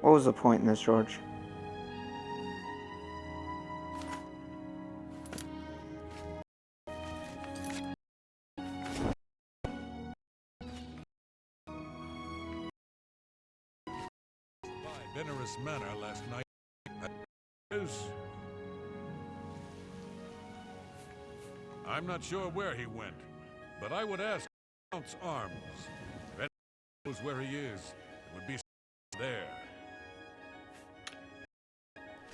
What was the point in this, George? By Venerous Manor last night. I'm not sure where he went, but I would ask Count's arms. If anyone knows where he is, it would be there.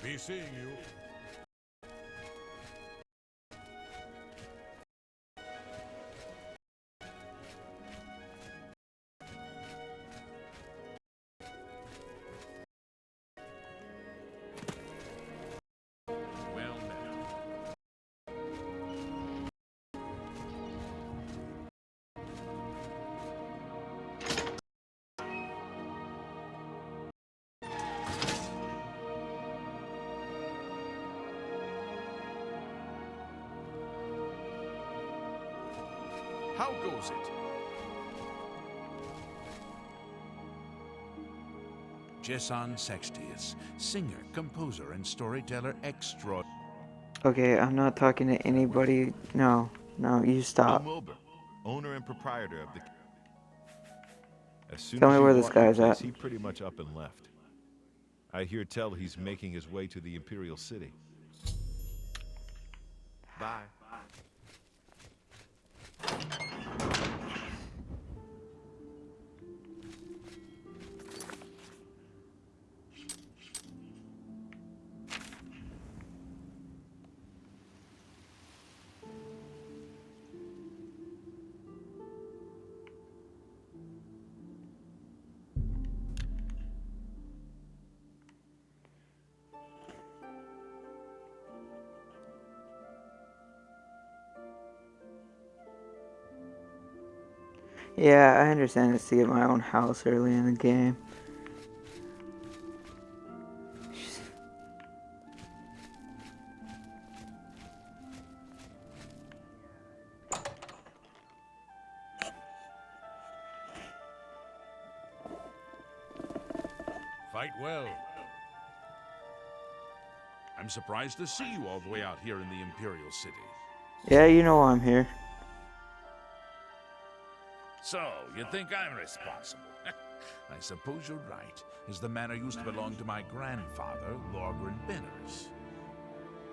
Be seeing you. Well now. How goes it? Jason Sextius, singer, composer, and storyteller extra. Okay, I'm not talking to anybody. No, you stop. I'm Wilbur, owner and proprietor of the. As soon Tell as me you where this walked the guy's place, at. He pretty much up and left. I hear tell he's making his way to the Imperial City. Bye. Yeah, I understand it's to get my own house early in the game. Fight well. I'm surprised to see you all the way out here in the Imperial City. Yeah, you know I'm here. So, you think I'm responsible? I suppose you're right, as the manor used to belong to my grandfather, Lorgren Benners.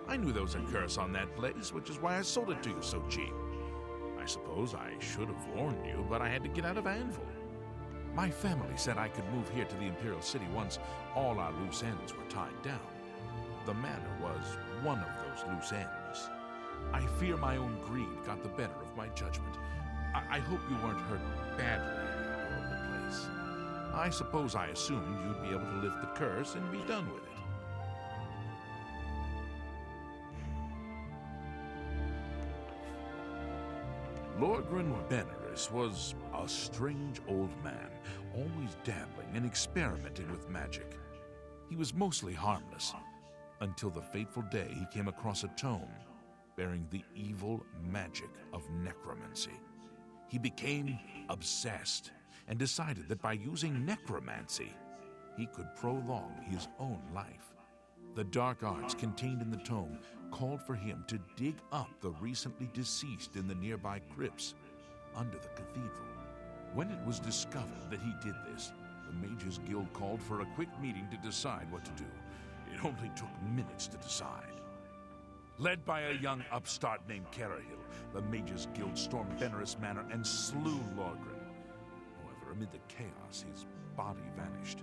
I knew there was a curse on that place, which is why I sold it to you so cheap. I suppose I should have warned you, but I had to get out of Anvil. My family said I could move here to the Imperial City once all our loose ends were tied down. The manor was one of those loose ends. I fear my own greed got the better of my judgment. I hope you weren't hurt badly in that horrible place. I suppose I assumed you'd be able to lift the curse and be done with it. Lorgren Benners was a strange old man, always dabbling and experimenting with magic. He was mostly harmless, until the fateful day he came across a tome bearing the evil magic of necromancy. He became obsessed and decided that by using necromancy, he could prolong his own life. The dark arts contained in the tome called for him to dig up the recently deceased in the nearby crypts under the cathedral. When it was discovered that he did this, the Mages Guild called for a quick meeting to decide what to do. It only took minutes to decide. Led by a young upstart named Carahill, the Mages Guild stormed Benaris Manor and slew Lorgren. However, amid the chaos, his body vanished.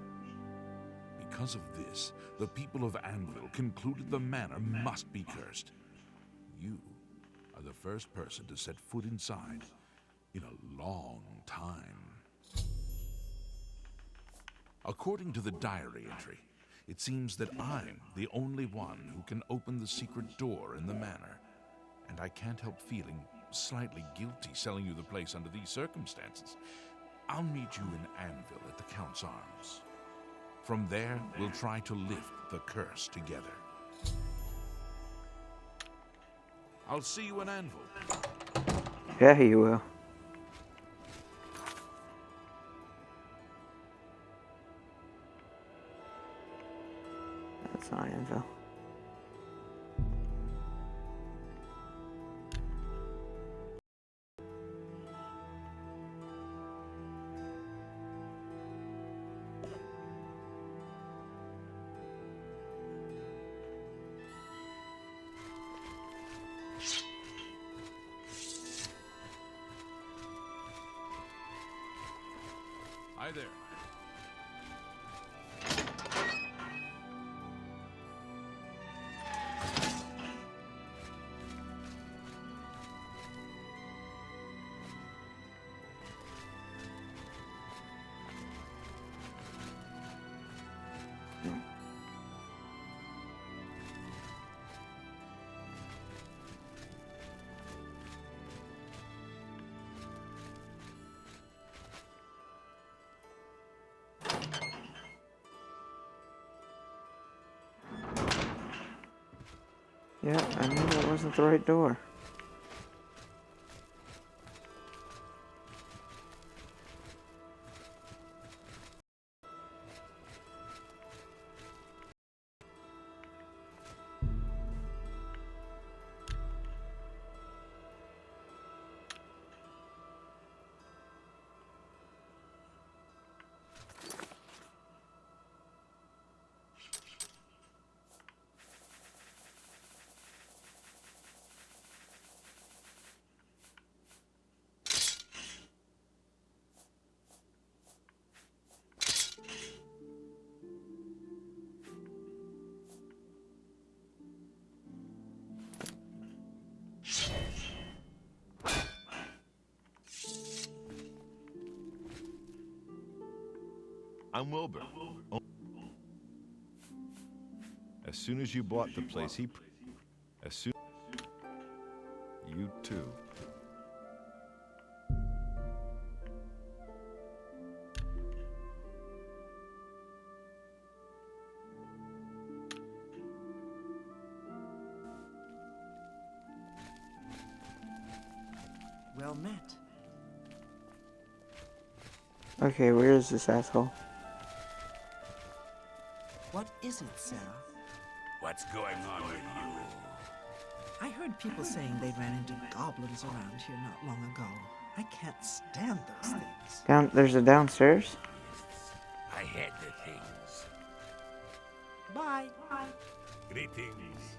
Because of this, the people of Anvil concluded the manor must be cursed. You are the first person to set foot inside in a long time. According to the diary entry, it seems that I'm the only one who can open the secret door in the manor, and I can't help feeling slightly guilty selling you the place under these circumstances. I'll meet you in Anvil at the Count's Arms. From there, we'll try to lift the curse together. I'll see you in Anvil. Yeah, you will. That's not Anvil. Hi there. Yeah, I knew that wasn't the right door. I'm Wilbur. As soon as you bought the place, as soon... You too. Well met. Okay, where is this asshole? What is it, Sarah? What's going on with you? I heard people saying they ran into goblins around here not long ago. I can't stand those things. There's a downstairs? I had the things. Bye. Greetings.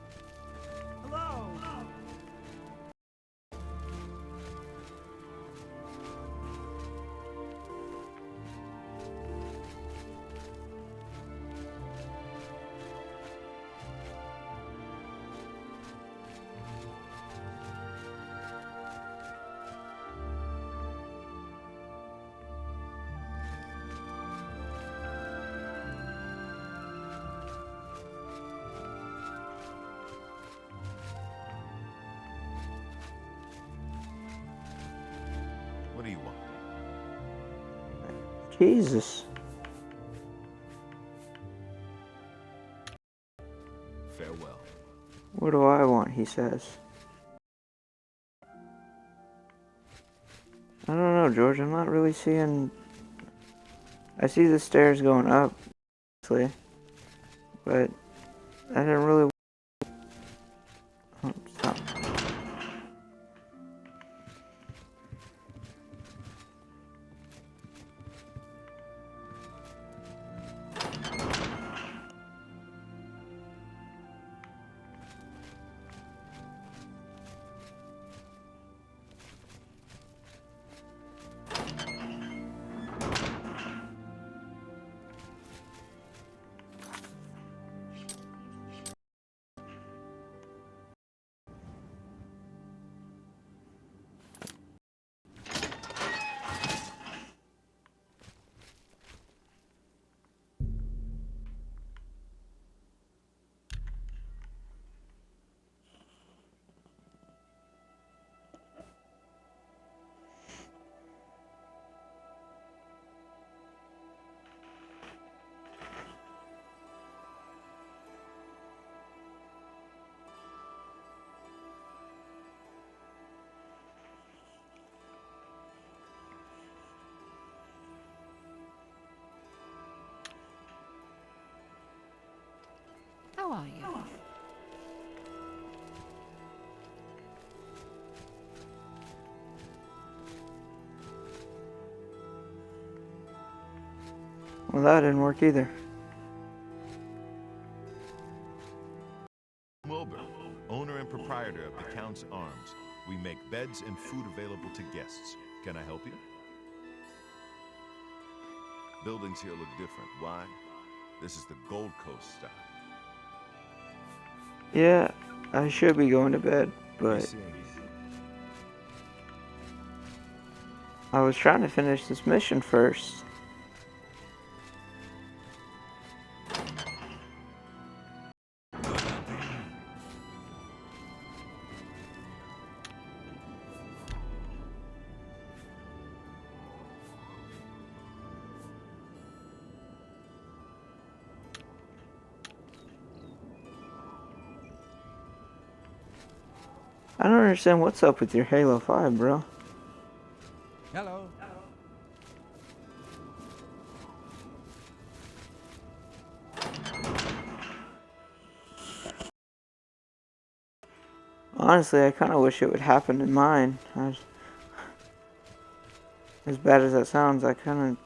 Hello. What do you want? Jesus. Farewell. What do I want, he says. I don't know, George. I'm not really seeing... I see the stairs going up, actually. But I didn't really... Oh, stop. How are you? Well, that didn't work either. Wilbur, owner and proprietor of the Count's Arms. We make beds and food available to guests. Can I help you? Buildings here look different. Why? This is the Gold Coast style. Yeah, I should be going to bed, but I was trying to finish this mission first. I don't understand what's up with your Halo 5, bro. Hello. Honestly, I kind of wish it would happen in mine. As bad as that sounds, I kind of...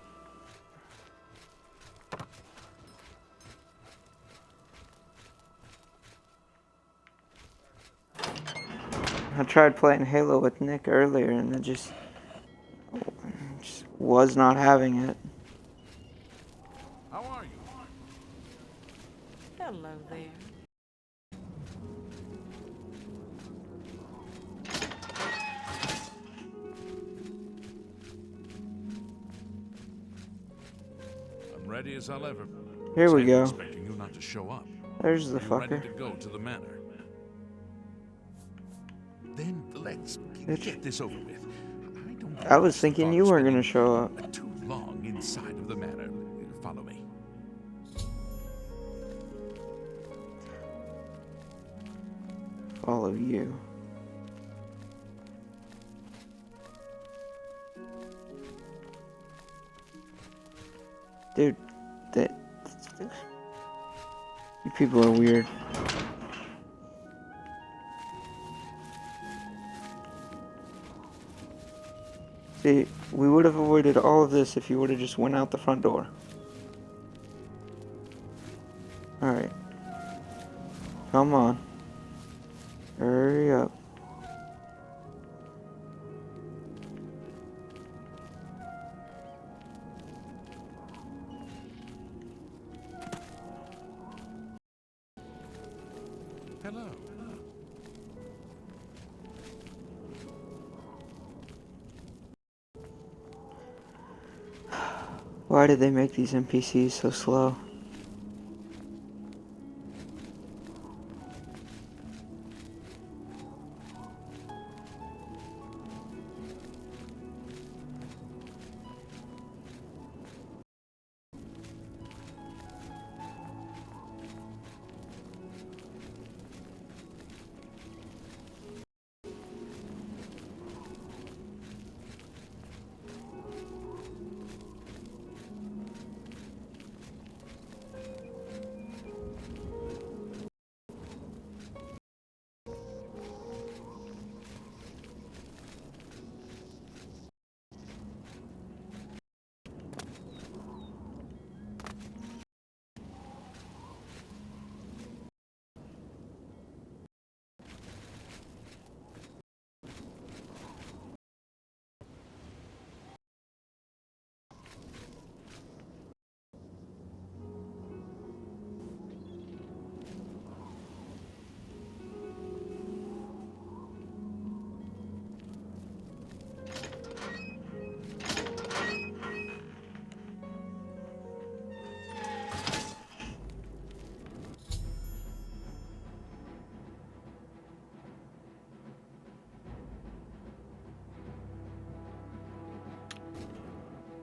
I tried playing Halo with Nick earlier, and it just was not having it. How are you? Hello there. I'm ready as I'll ever. Here we I'm go. expecting you not to show up. There's the Are you ready fucker. to go to the manor? Then let's Bitch. get this over with. I was thinking you weren't gonna show up. Too long inside of the manor. Follow me. Follow you. Dude, you people are weird. See, we would have avoided all of this if you would have just went out the front door. Alright. Come on. Hurry up. Hello. Why did they make these NPCs so slow?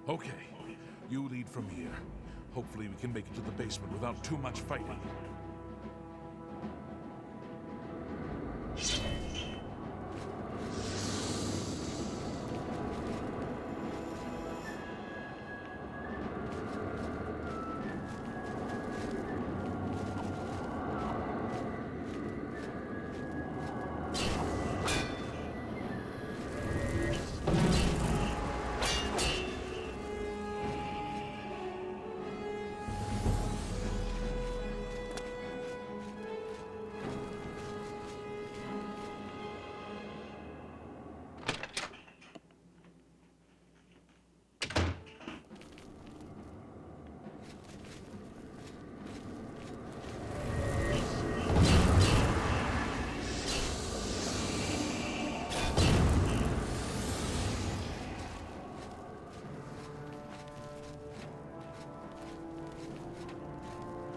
Okay, you lead from here. Hopefully we can make it to the basement without too much fighting.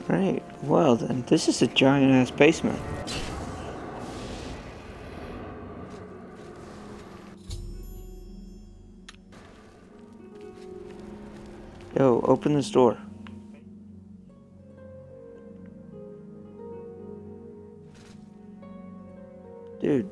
Right, well then, this is a giant ass basement. Yo, open this door. Dude.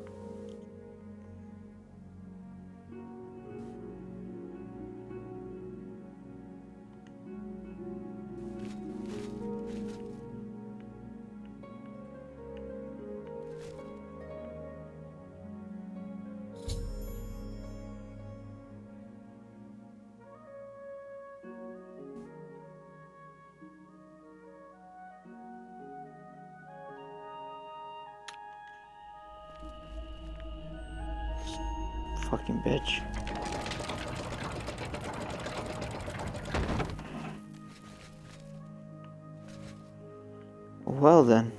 Fucking bitch. Well then.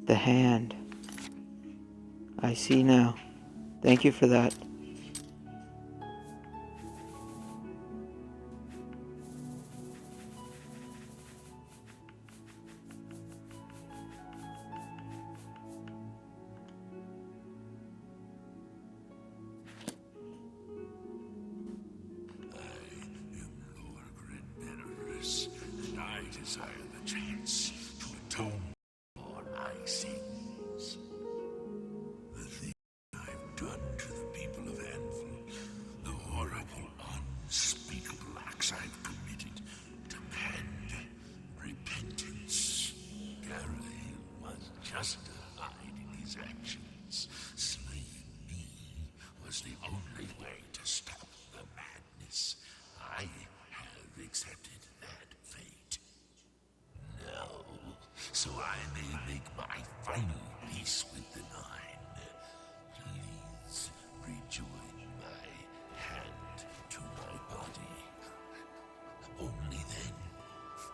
The hand. I see now. Thank you for that. And I desire the chance to atone for my sins. The thing I've done to the people of Anvil, the horrible, unspeakable acts I've committed, demand repentance. Gareth was justified in his actions. Slaying me was the only way to stop the madness. I have accepted that fate. No, so I may make my final peace with the Nine. Please rejoin my hand to my body. Only then,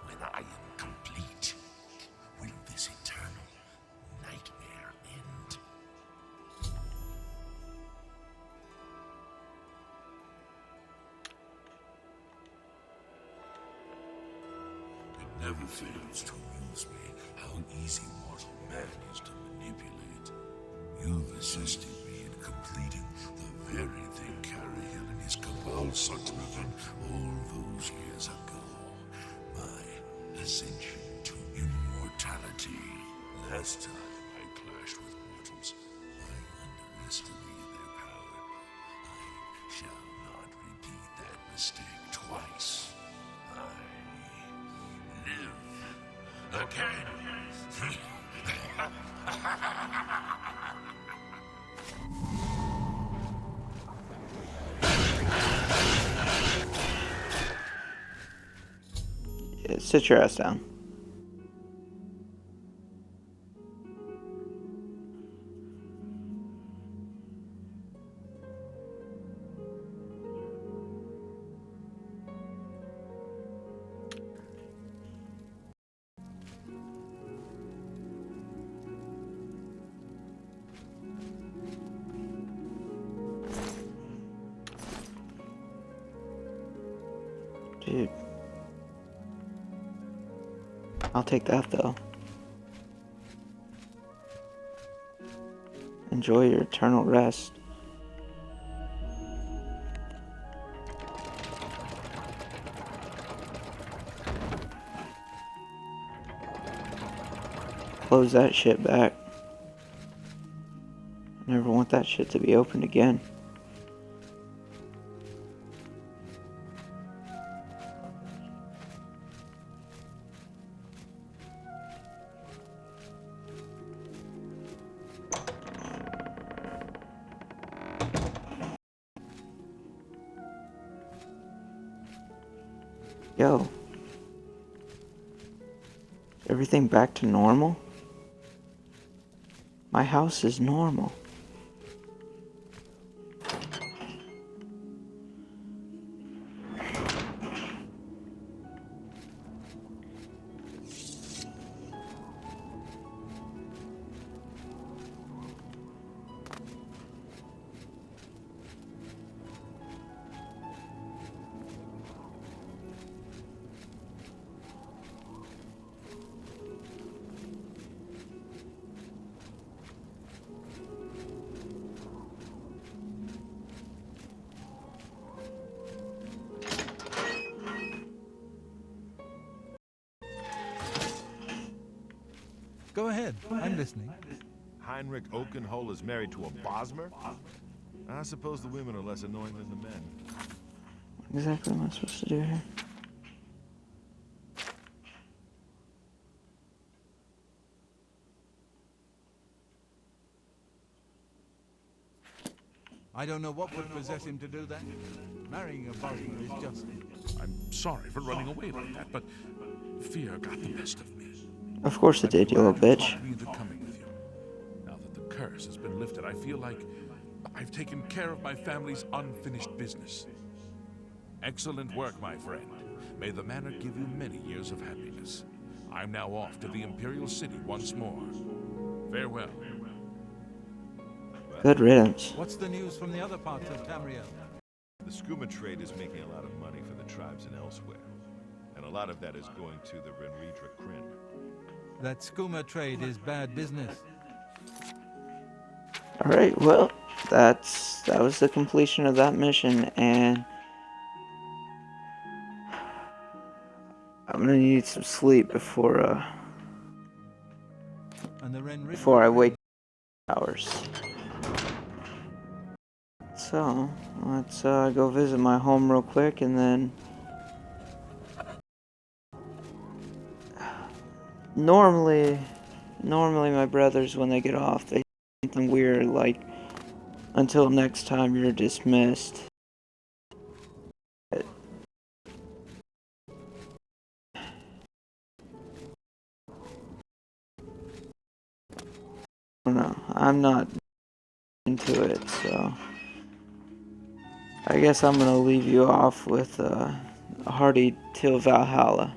when I am complete, will this eternal nightmare end. It never fails to amuse me how easy mortal man is to manipulate. You've assisted me in completing the very thing Carahill and his cabal sought to prevent all those years ago. My ascension to immortality. Last time I clashed with mortals, I underestimated their power. I shall not repeat that mistake twice. I live again. Yeah, sit your ass down. Dude. I'll take that though. Enjoy your eternal rest. Close that shit back. I never want that shit to be opened again. Yo. everything back to normal? My house is normal. Go ahead. I'm listening. Heinrich Oakenhole is married to a Bosmer? I suppose the women are less annoying than the men. What exactly am I supposed to do here? I don't know what would possess him to do that. Marrying a Bosmer is just... I'm sorry for running away like that, but fear got the best of me. Of course it did, you little bitch. Me into coming with you. Now that the curse has been lifted, I feel like I've taken care of my family's unfinished business. Excellent work, my friend. May the manor give you many years of happiness. I'm now off to the Imperial City once more. Farewell. Good riddance. What's the news from the other parts of Tamriel? The skooma trade is making a lot of money for the tribes and elsewhere. And a lot of that is going to the Renridra Kryn. That skooma trade is bad business. Alright, well, that was the completion of that mission, and I'm gonna need some sleep before I wake hours. So, let's go visit my home real quick, and then normally my brothers, when they get off, they say something weird like, until next time you're dismissed. I don't know, I'm not into it, so I guess I'm gonna leave you off with a hearty till Valhalla.